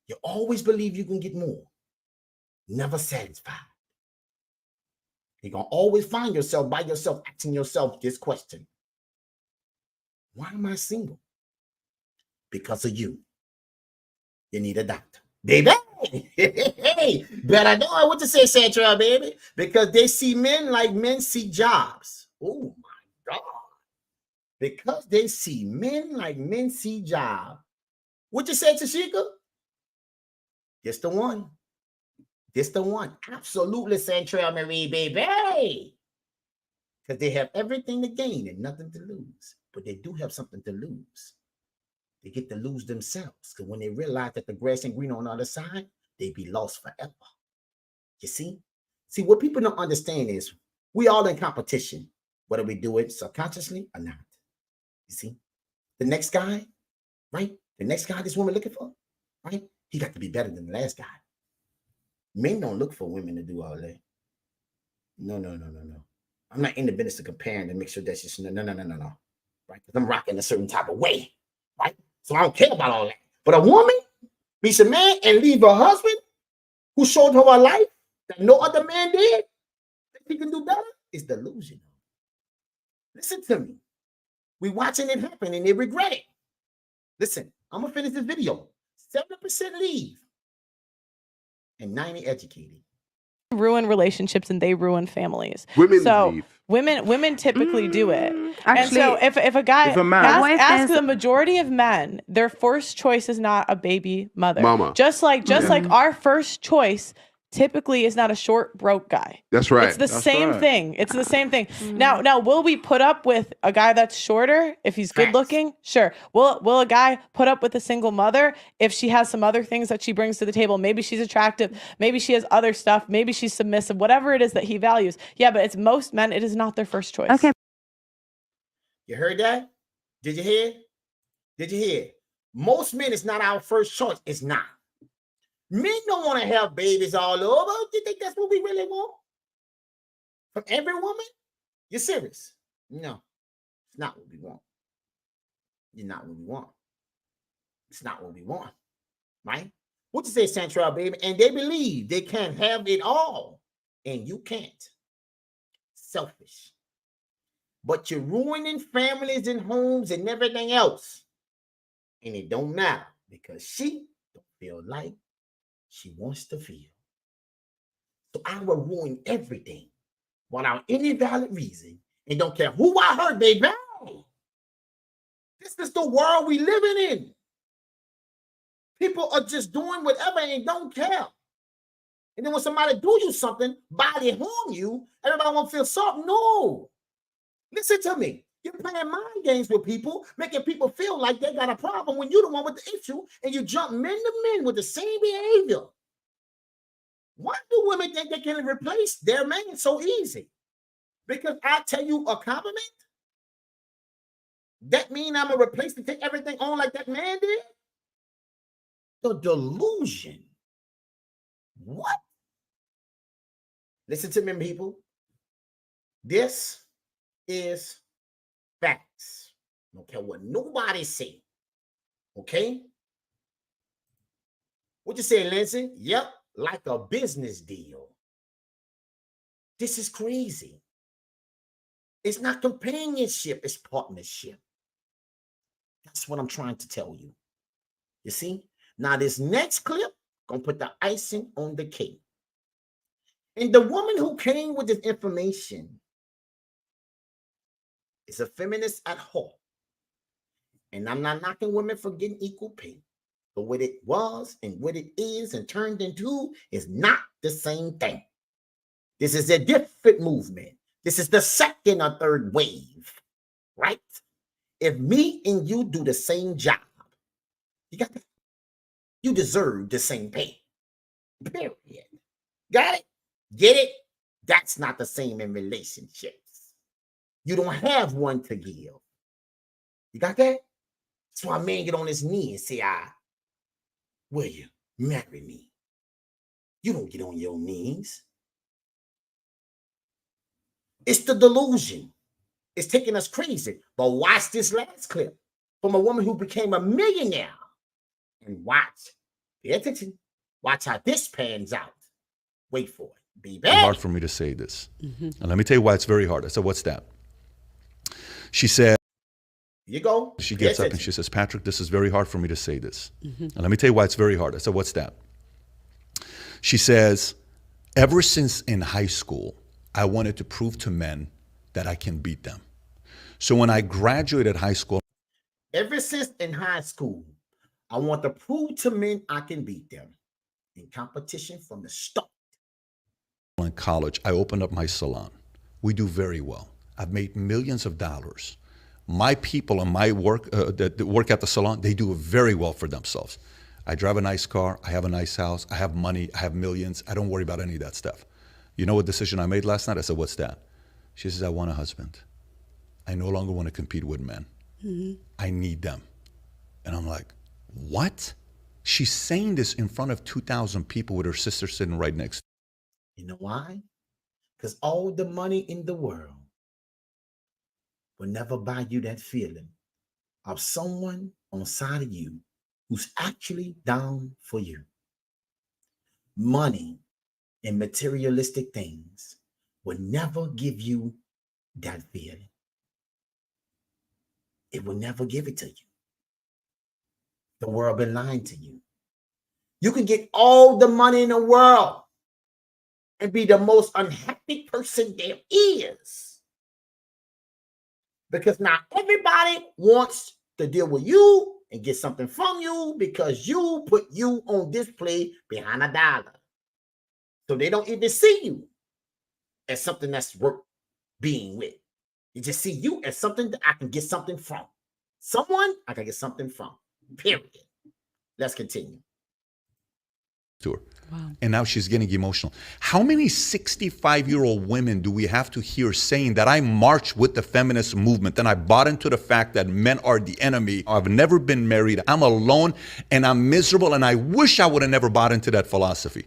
You always believe you can get more. Never satisfied. You're going to always find yourself by yourself asking yourself this question. Why am I single? Because of you. You need a doctor. Baby, hey, better know what to say, Central, baby. Because they see men like men see jobs. Oh, my God. Because they see men like men see jobs. What you say, Tashika? This the one. This the one. Absolutely, Central Marie, baby. Because they have everything to gain and nothing to lose. But they do have something to lose. They get to lose themselves. Because when they realize that the grass ain't green on the other side, they be lost forever. You see? See, what people don't understand is we all in competition, whether we do it subconsciously or not. You see? The next guy, right? The next guy this woman looking for, right? He got to be better than the last guy. Men don't look for women to do all that. No. I'm not in the business of comparing to make sure that's just no. Right? Because I'm rocking a certain type of way, right? So I don't care about all that. But a woman meets a man and leave her husband who showed her a life that no other man did, that he can do better, is delusional. Listen to me. We watching it happen and they regret it. Listen, I'm going to finish this video. 7% leave and 90 educated. Ruin relationships and they ruin families. Women so leave. women typically do it. Actually, and so if a guy if a man- ask the majority of men, their first choice is not a baby mother. Mama. Just like our first choice typically is not a short broke guy. That's right. It's the same right. thing. It's the same thing. Now will we put up with a guy that's shorter if he's good looking? Sure. Will a guy put up with a single mother if she has some other things that she brings to the table? Maybe she's attractive, maybe she has other stuff, maybe she's submissive, whatever it is that he values. Yeah, but it's most men, it is not their first choice. Okay. You heard that? Did you hear? Did you hear? Most men, it's not our first choice. It's not. Men don't want to have babies all over. Do you think that's what we really want? From every woman? You're serious? No, it's not what we want. It's not what we want. It's not what we want, right? What you say, Central, baby? And they believe they can't have it all, and you can't. Selfish. But you're ruining families and homes and everything else. And it don't matter because she don't feel like she wants to feel. So I will ruin everything without any valid reason and don't care who I hurt, baby. This is the world we living in. People are just doing whatever and don't care. And then when somebody do you something, body harm you, everybody want to feel sorry. No. Listen to me. You're playing mind games with people, making people feel like they got a problem when you're the one with the issue, and you jump men to men with the same behavior. Why do women think they can replace their man so easy? Because I tell you a compliment, that mean I'm gonna replace and take everything on like that man did? The delusion. What? Listen to me, people. This is facts. I don't care what nobody say. Okay? What you say, Lindsay? Yep, like a business deal. This is crazy. It's not companionship, it's partnership. That's what I'm trying to tell you. You see? Now, this next clip, gonna put the icing on the cake. And the woman who came with this information is a feminist at heart. And I'm not knocking women for getting equal pay. But what it was and what it is and turned into is not the same thing. This is a different movement. This is the second or third wave, right? If me and you do the same job, you got that? You deserve the same pay. Period. Got it? Get it? That's not the same in relationships. You don't have one to give. You got that? That's why a man get on his knee and say, will you marry me? You don't get on your knees. It's the delusion. It's taking us crazy. But watch this last clip from a woman who became a millionaire. And watch. Pay attention. Watch how this pans out. Wait for it. Be back. It's hard for me to say this. And let me tell you why it's very hard. I said, what's that? She said, you go. She gets up and she says, Patrick, this is very hard for me to say this. And let me tell you why it's very hard. I said, what's that? She says, ever since in high school, I wanted to prove to men that I can beat them. So when I graduated high school, ever since in high school, I want to prove to men I can beat them in competition from the start. In college, I opened up my salon. We do very well. I've made millions of dollars. My people and my work that work at the salon, they do very well for themselves. I drive a nice car. I have a nice house. I have money. I have millions. I don't worry about any of that stuff. You know what decision I made last night? I said, what's that? She says, I want a husband. I no longer want to compete with men. I need them. And I'm like, what? She's saying this in front of 2,000 people with her sister sitting right next. You know why? Because all the money in the world will never buy you that feeling of someone on the side of you who's actually down for you. Money and materialistic things will never give you that feeling. It will never give it to you. The world been lying to you. You can get all the money in the world and be the most unhappy person there is. Because now everybody wants to deal with you and get something from you because you put you on display behind $1. So they don't even see you as something that's worth being with. They just see you as something that I can get something from. Someone I can get something from. Period. Let's continue. To her. Wow. And now she's getting emotional. How many 65-year-old women do we have to hear saying that I march with the feminist movement and I bought into the fact that men are the enemy? I've never been married. I'm alone and I'm miserable and I wish I would have never bought into that philosophy.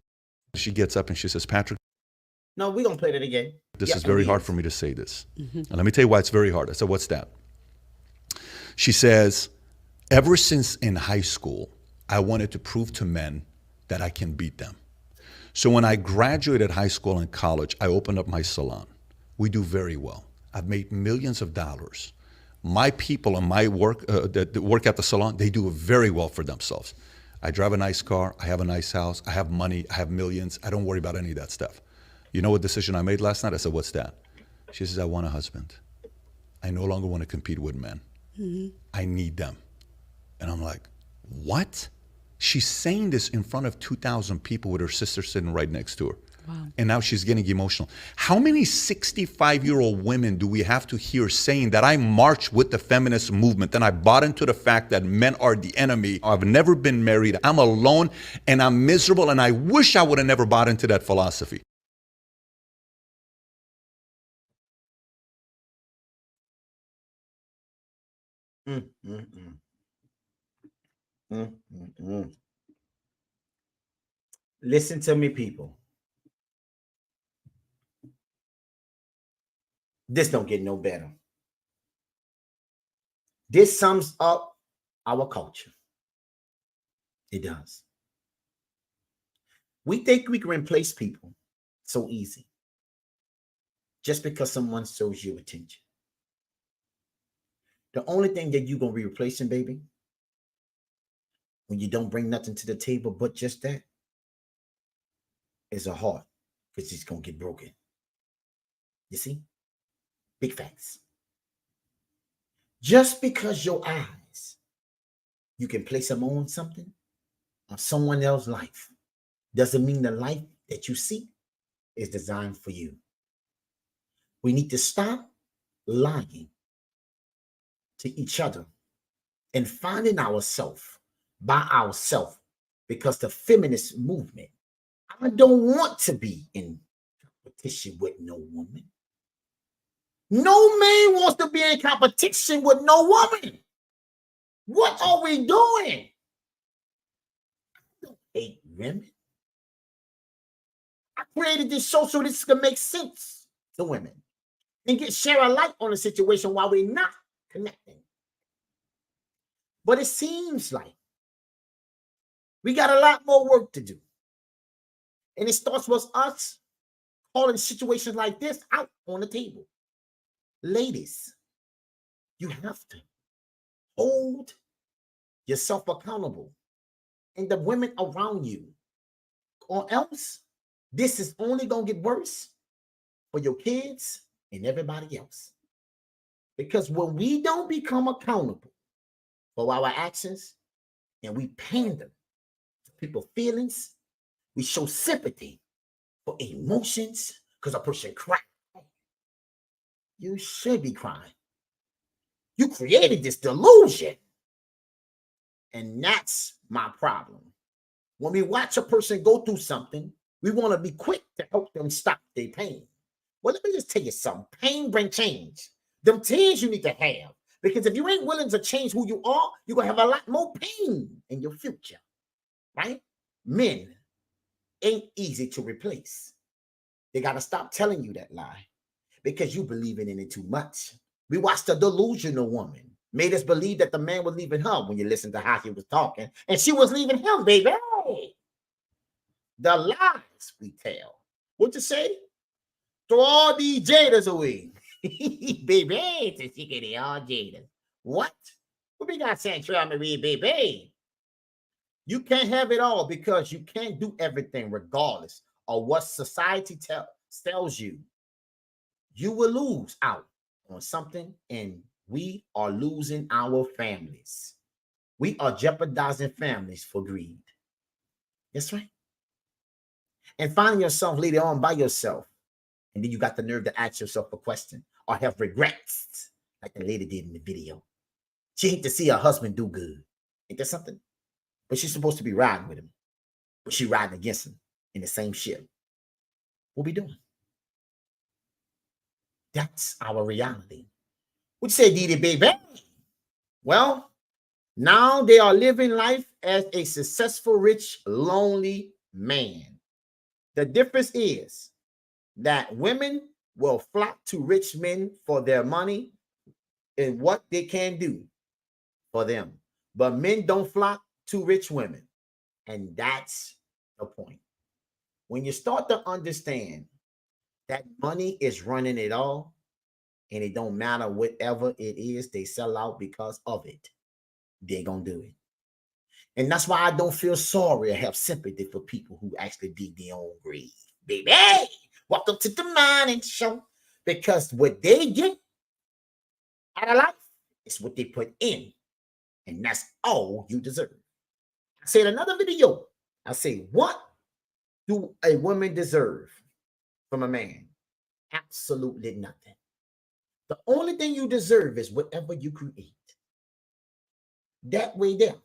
She gets up and she says, Patrick. No, we're going to play that again. This is very hard for me to say this. And let me tell you why it's very hard. I said, what's that? She says, ever since in high school, I wanted to prove to men that I can beat them. So when I graduated high school and college, I opened up my salon. We do very well. I've made millions of dollars. My people and my work that work at the salon, they do very well for themselves. I drive a nice car. I have a nice house. I have money. I have millions. I don't worry about any of that stuff. You know what decision I made last night? I said, what's that? She says, I want a husband. I no longer want to compete with men. I need them. And I'm like, what? She's saying this in front of 2,000 people with her sister sitting right next to her. Wow. And now she's getting emotional. How many 65-year-old women do we have to hear saying that I march with the feminist movement and I bought into the fact that men are the enemy? I've never been married. I'm alone and I'm miserable and I wish I would have never bought into that philosophy. Listen to me, people. This don't get no better. This sums up our culture. It does. We think we can replace people so easy just because someone shows you attention. The only thing that you're going to be replacing, baby, when you don't bring nothing to the table but just that, is a heart, because it's going to get broken. You see? Big facts. Just because your eyes, you can place them on something, on someone else's life, doesn't mean the life that you see is designed for you. We need to stop lying to each other and finding ourselves by ourselves, because the feminist movement, I don't want to be in competition with no woman. No man wants to be in competition with no woman. What are we doing? I don't hate women. I created this show so this can make sense to women and share a light on the situation while we're not connecting. But it seems like we got a lot more work to do. And it starts with us calling situations like this out on the table. Ladies, you have to hold yourself accountable and the women around you, or else this is only going to get worse for your kids and everybody else. Because when we don't become accountable for our actions and we pander to people's feelings, we show sympathy for emotions because a person cried. You should be crying. You created this delusion. And that's my problem. When we watch a person go through something, we want to be quick to help them stop their pain. Well, let me just tell you something. Pain brings change. Them tears you need to have. Because if you ain't willing to change who you are, you're going to have a lot more pain in your future. Right? Men ain't easy to replace. They got to stop telling you that lie because you believing in it too much. We watched a delusional woman. Made us believe that the man was leaving her when you listen to how he was talking. And she was leaving him, baby. The lies we tell. What you say? Throw all these jaders away. Baby, it's she get all jaders. What? What we got Central Marie, baby? You can't have it all because you can't do everything regardless of what society tells you. You will lose out on something, and we are losing our families. We are jeopardizing families for greed. That's right. And finding yourself later on by yourself, and then you got the nerve to ask yourself a question or have regrets, like the lady did in the video. She hate to see her husband do good. Ain't that something? But she's supposed to be riding with him, but she riding against him in the same ship. What we doing? That's our reality. What you say, Didi, baby? Well, now they are living life as a successful, rich, lonely man. The difference is that women will flock to rich men for their money and what they can do for them. But men don't flock to rich women. And that's the point. When you start to understand that money is running it all, and it don't matter whatever it is, they sell out because of it, they're going to do it. And that's why I don't feel sorry or have sympathy for people who actually dig their own grave. Baby, welcome to the Morning Show. Because what they get out of life is what they put in. And that's all you deserve. I said another video. I say, what do a woman deserve from a man? Absolutely nothing. The only thing you deserve is whatever you create. That way there,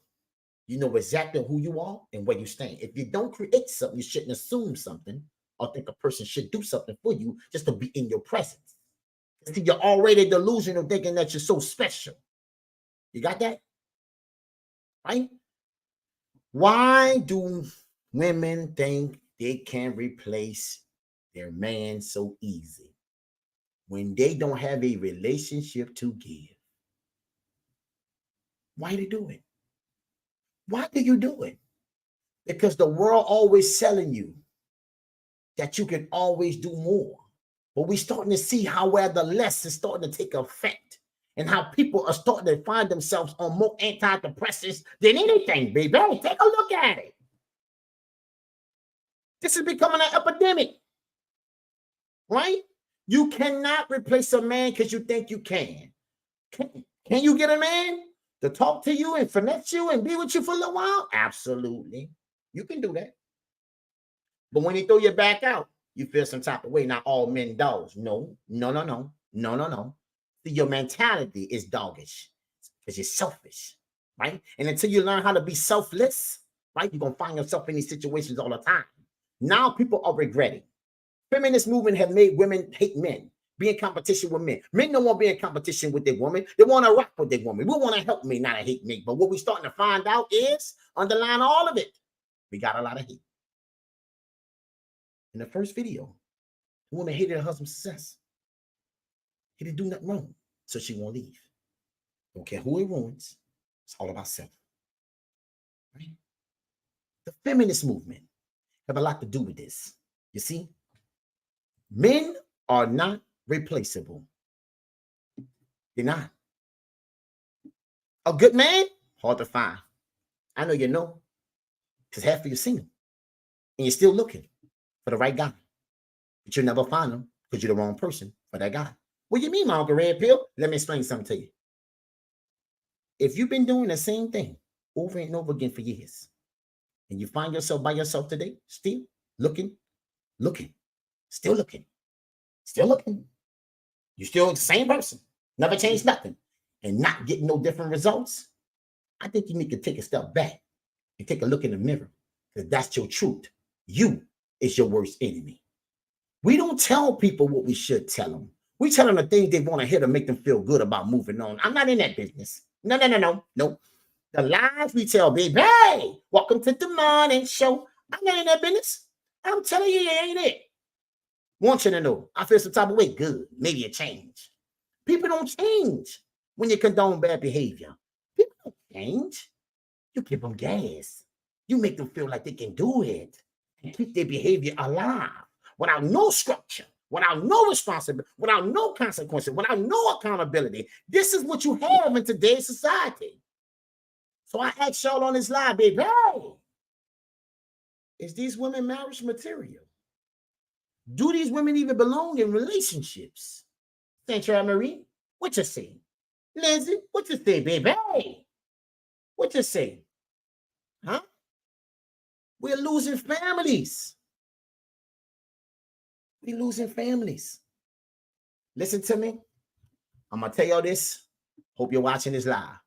you know exactly who you are and where you stand. If you don't create something, you shouldn't assume something or think a person should do something for you just to be in your presence. See, you're already delusional thinking that you're so special. You got that? Right? Why do women think they can replace their man so easy when they don't have a relationship to give? Why do you do it? Why do you do it? Because the world always selling you that you can always do more. But we're starting to see how where the less is starting to take effect. and how people are starting to find themselves on more antidepressants than anything, baby. Take a look at it. This is becoming an epidemic, right? You cannot replace a man because you think you can. Can you get a man to talk to you and finesse you and be with you for a little while? Absolutely. You can do that. But when he throw you back out, you feel some type of way. Not all men dogs. No. See, your mentality is doggish because you're selfish, right? And until you learn how to be selfless, right, you're going to find yourself in these situations all the time. Now people are regretting. Feminist movement have made women hate men, be in competition with men. Men don't want to be in competition with their woman. They want to rock with their woman. We want to help me, not to hate me. But what we're starting to find out is, underlying all of it, we got a lot of hate. In the first video, the woman hated her husband's success. He didn't do nothing wrong, so she won't leave. Don't care who it ruins. It's all about self. Right? The feminist movement have a lot to do with this. You see, men are not replaceable. They're not. A good man, hard to find. I know you know, because half of you single, and you're still looking for the right guy, but you'll never find him because you're the wrong person for that guy. What do you mean, my Uncle Red Pill? Let me explain something to you. If you've been doing the same thing over and over again for years, and you find yourself by yourself today, still looking, still looking, you're still the same person, never changed nothing, and not getting no different results, I think you need to take a step back and take a look in the mirror, because that's your truth. You is your worst enemy. We don't tell people what we should tell them. We tell them the things they want to hear to make them feel good about moving on. I'm not in that business. No. The lies we tell, baby, hey, welcome to the morning show. I'm not in that business. I'm telling you, it ain't it. Want you to know, I feel some type of way. Good, maybe a change. People don't change when you condone bad behavior. People don't change. You give them gas. You make them feel like they can do it and keep their behavior alive without no structure, without no responsibility, without no consequences, without no accountability. This is what you have in today's society. So I ask y'all on this live, baby, hey, is these women marriage material? Do these women even belong in relationships? Sandra Marie, what you say? Lindsay, what you say, baby? Hey, what you say? Huh? We're losing families. We're losing families. Listen to me. I'm going to tell y'all this. Hope you're watching this live.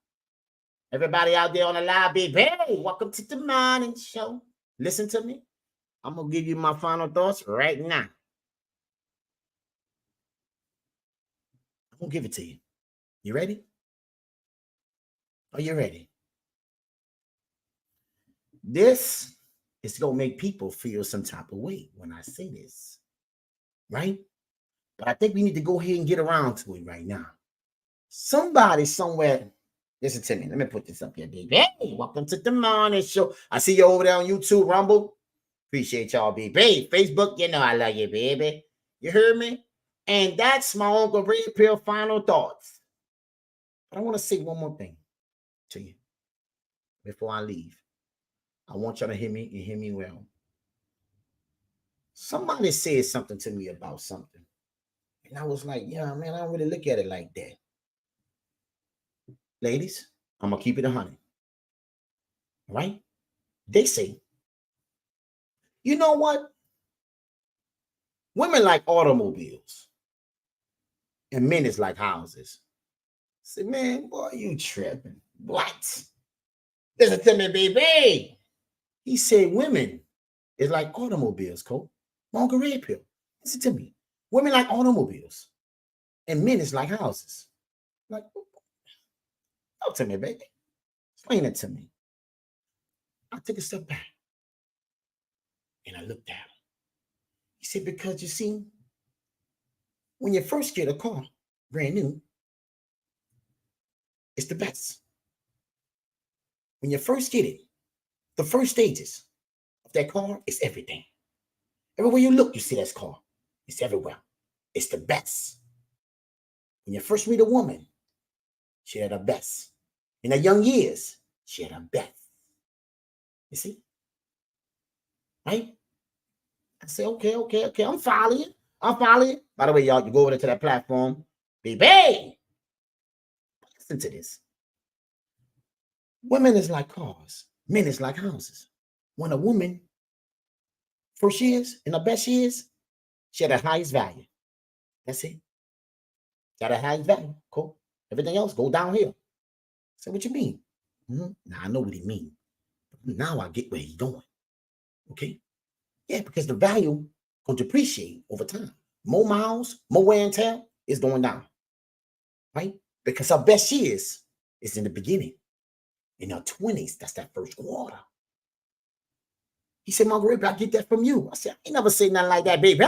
Everybody out there on the live, baby, hey, welcome to the morning show. Listen to me. I'm going to give you my final thoughts right now. I'm going to give it to you. You ready? Are you ready? This is going to make people feel some type of way when I say this, right? But I think we need to go ahead and get around to it right now. Somebody somewhere, listen to me. Let me put this up here, baby. Hey, welcome to the morning show. I see you over there on YouTube, Rumble. Appreciate y'all, baby. Hey, Facebook, you know I love you, baby. You heard me? And that's my Uncle Red Pill final thoughts. But I want to say one more thing to you before I leave. I want y'all to hear me and hear me well. Somebody said something to me about something. And I was like, yeah, man, I don't really look at it like that. Ladies, I'm going to keep it 100. Right? They say, you know what? Women like automobiles. And men is like houses. I said, man, boy, you tripping. What? Listen to me, baby. He said women is like automobiles, Cole. Uncle Red Pill. Listen to me. Women like automobiles. And men is like houses. Like, talk to me, baby. Explain it to me. I took a step back. And I looked at him. He said, because you see, when you first get a car, brand new, it's the best. When you first get it, the first stages of that car is everything. Everywhere you look, you see that car. It's everywhere. It's the best. When you first meet a woman, She had her best. In her young years, she had her best. You see? Right? I say, okay. I'm following you. By the way, y'all, you go over to that platform. Baby! Listen to this. Women is like cars. Men is like houses. When a woman first years, in her best years, she had the highest value. That's it. Got a highest value. Cool. Everything else go downhill. So what you mean? Now I know what he mean. Now I get where he's going. Okay? Yeah, because the value will depreciate over time. More miles, more wear and tear is going down. Right? Because our best years is in the beginning. In our 20s, that's that first quarter. He said, Margaret, I get that from you. I said, I ain't never say nothing like that, baby.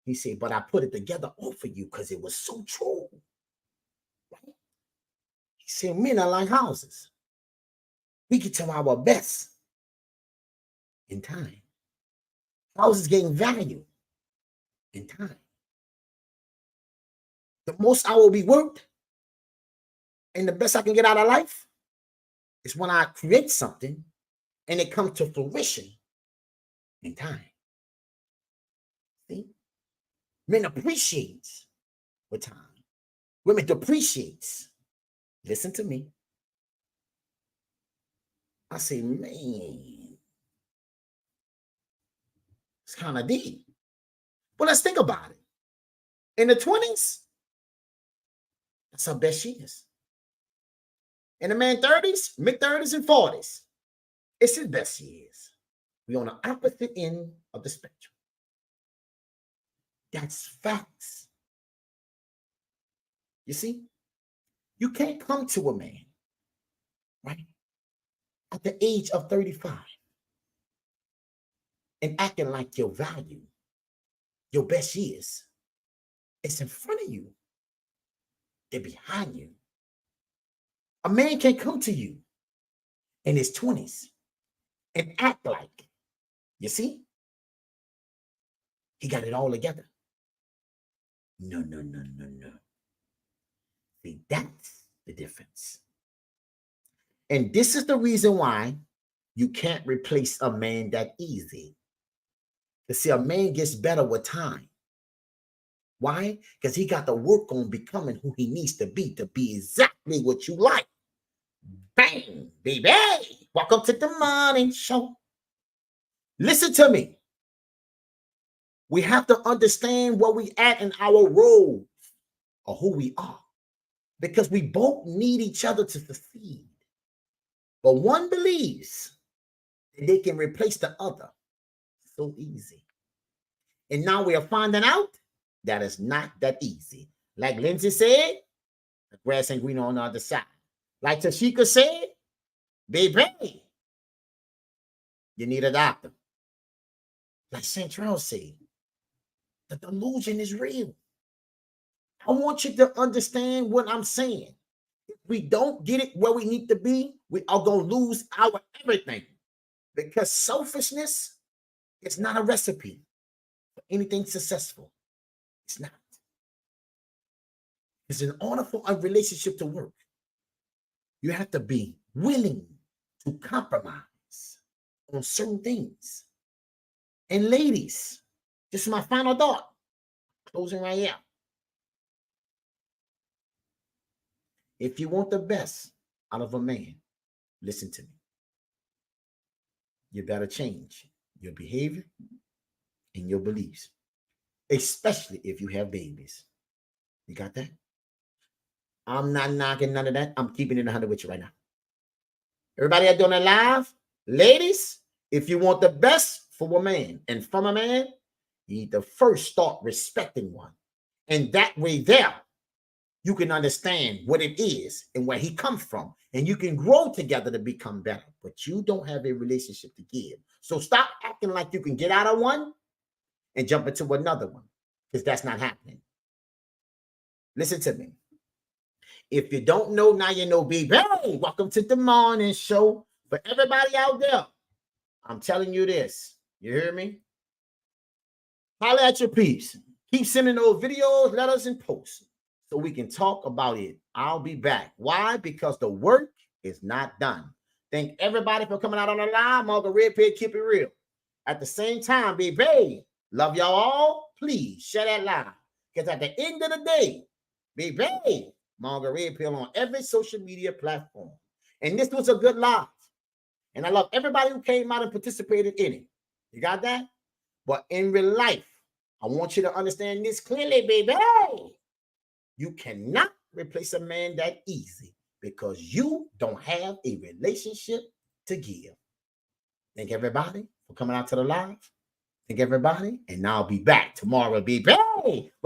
He said, but I put it together all for you because it was so true. Right? He said, men are like houses. We get to our best in time. Houses gain value in time. The most I will be worth and the best I can get out of life is when I create something and it comes to fruition in time. See? Men appreciates with time. Women depreciates. Listen to me. I say, man, it's kind of deep. But let's think about it. In the 20s, that's our best years. In the man 30s, mid-30s, and 40s, it's his best years. We're on the opposite end of the spectrum. That's facts. You see, you can't come to a man, right, at the age of 35 and acting like your value, your best years, it's in front of you. They're behind you. A man can't come to you in his 20s and act like, you see, he got it all together. No. See, that's the difference. And this is the reason why you can't replace a man that easy. You see, a man gets better with time. Why? Because he got to work on becoming who he needs to be exactly what you like. Bang, baby. Welcome to the morning show. Listen to me. We have to understand where we at in our roles or who we are. Because we both need each other to succeed. But one believes that they can replace the other so easy. And now we are finding out that it's not that easy. Like Lindsay said, the grass ain't green on the other side. Like Tashika said, baby, you need a doctor. Like Central said, the delusion is real. I want you to understand what I'm saying. If we don't get it where we need to be, we are going to lose our everything. Because selfishness is not a recipe for anything successful. It's not. It's in order for a relationship to work, you have to be willing to compromise on certain things. And ladies, this is my final thought. Closing right here. If you want the best out of a man, listen to me. You better change your behavior and your beliefs, especially if you have babies. You got that? I'm not knocking none of that. I'm keeping it 100 with you right now. Everybody out doing it live, ladies, if you want the best for a man and from a man, you need to first start respecting one. And that way there, you can understand what it is and where he comes from. And you can grow together to become better. But you don't have a relationship to give. So stop acting like you can get out of one and jump into another one. Because that's not happening. Listen to me. If you don't know, now you know, baby. Hey, welcome to the morning show. For everybody out there, I'm telling you this. You hear me? Holler at your peeps. Keep sending those videos, letters, and posts. so we can talk about it. I'll be back. Why? Because the work is not done. Thank everybody for coming out on the live. Margaret Red Pig, keep it real. At the same time, baby, love y'all all. Please share that live. Because at the end of the day, baby, Margaret Red Pill on every social media platform. And this was a good live. And I love everybody who came out and participated in it. You got that? But in real life, I want you to understand this clearly, baby. You cannot replace a man that easy because you don't have a relationship to give. Thank everybody for coming out to the live. Thank everybody. And now I'll be back tomorrow, baby.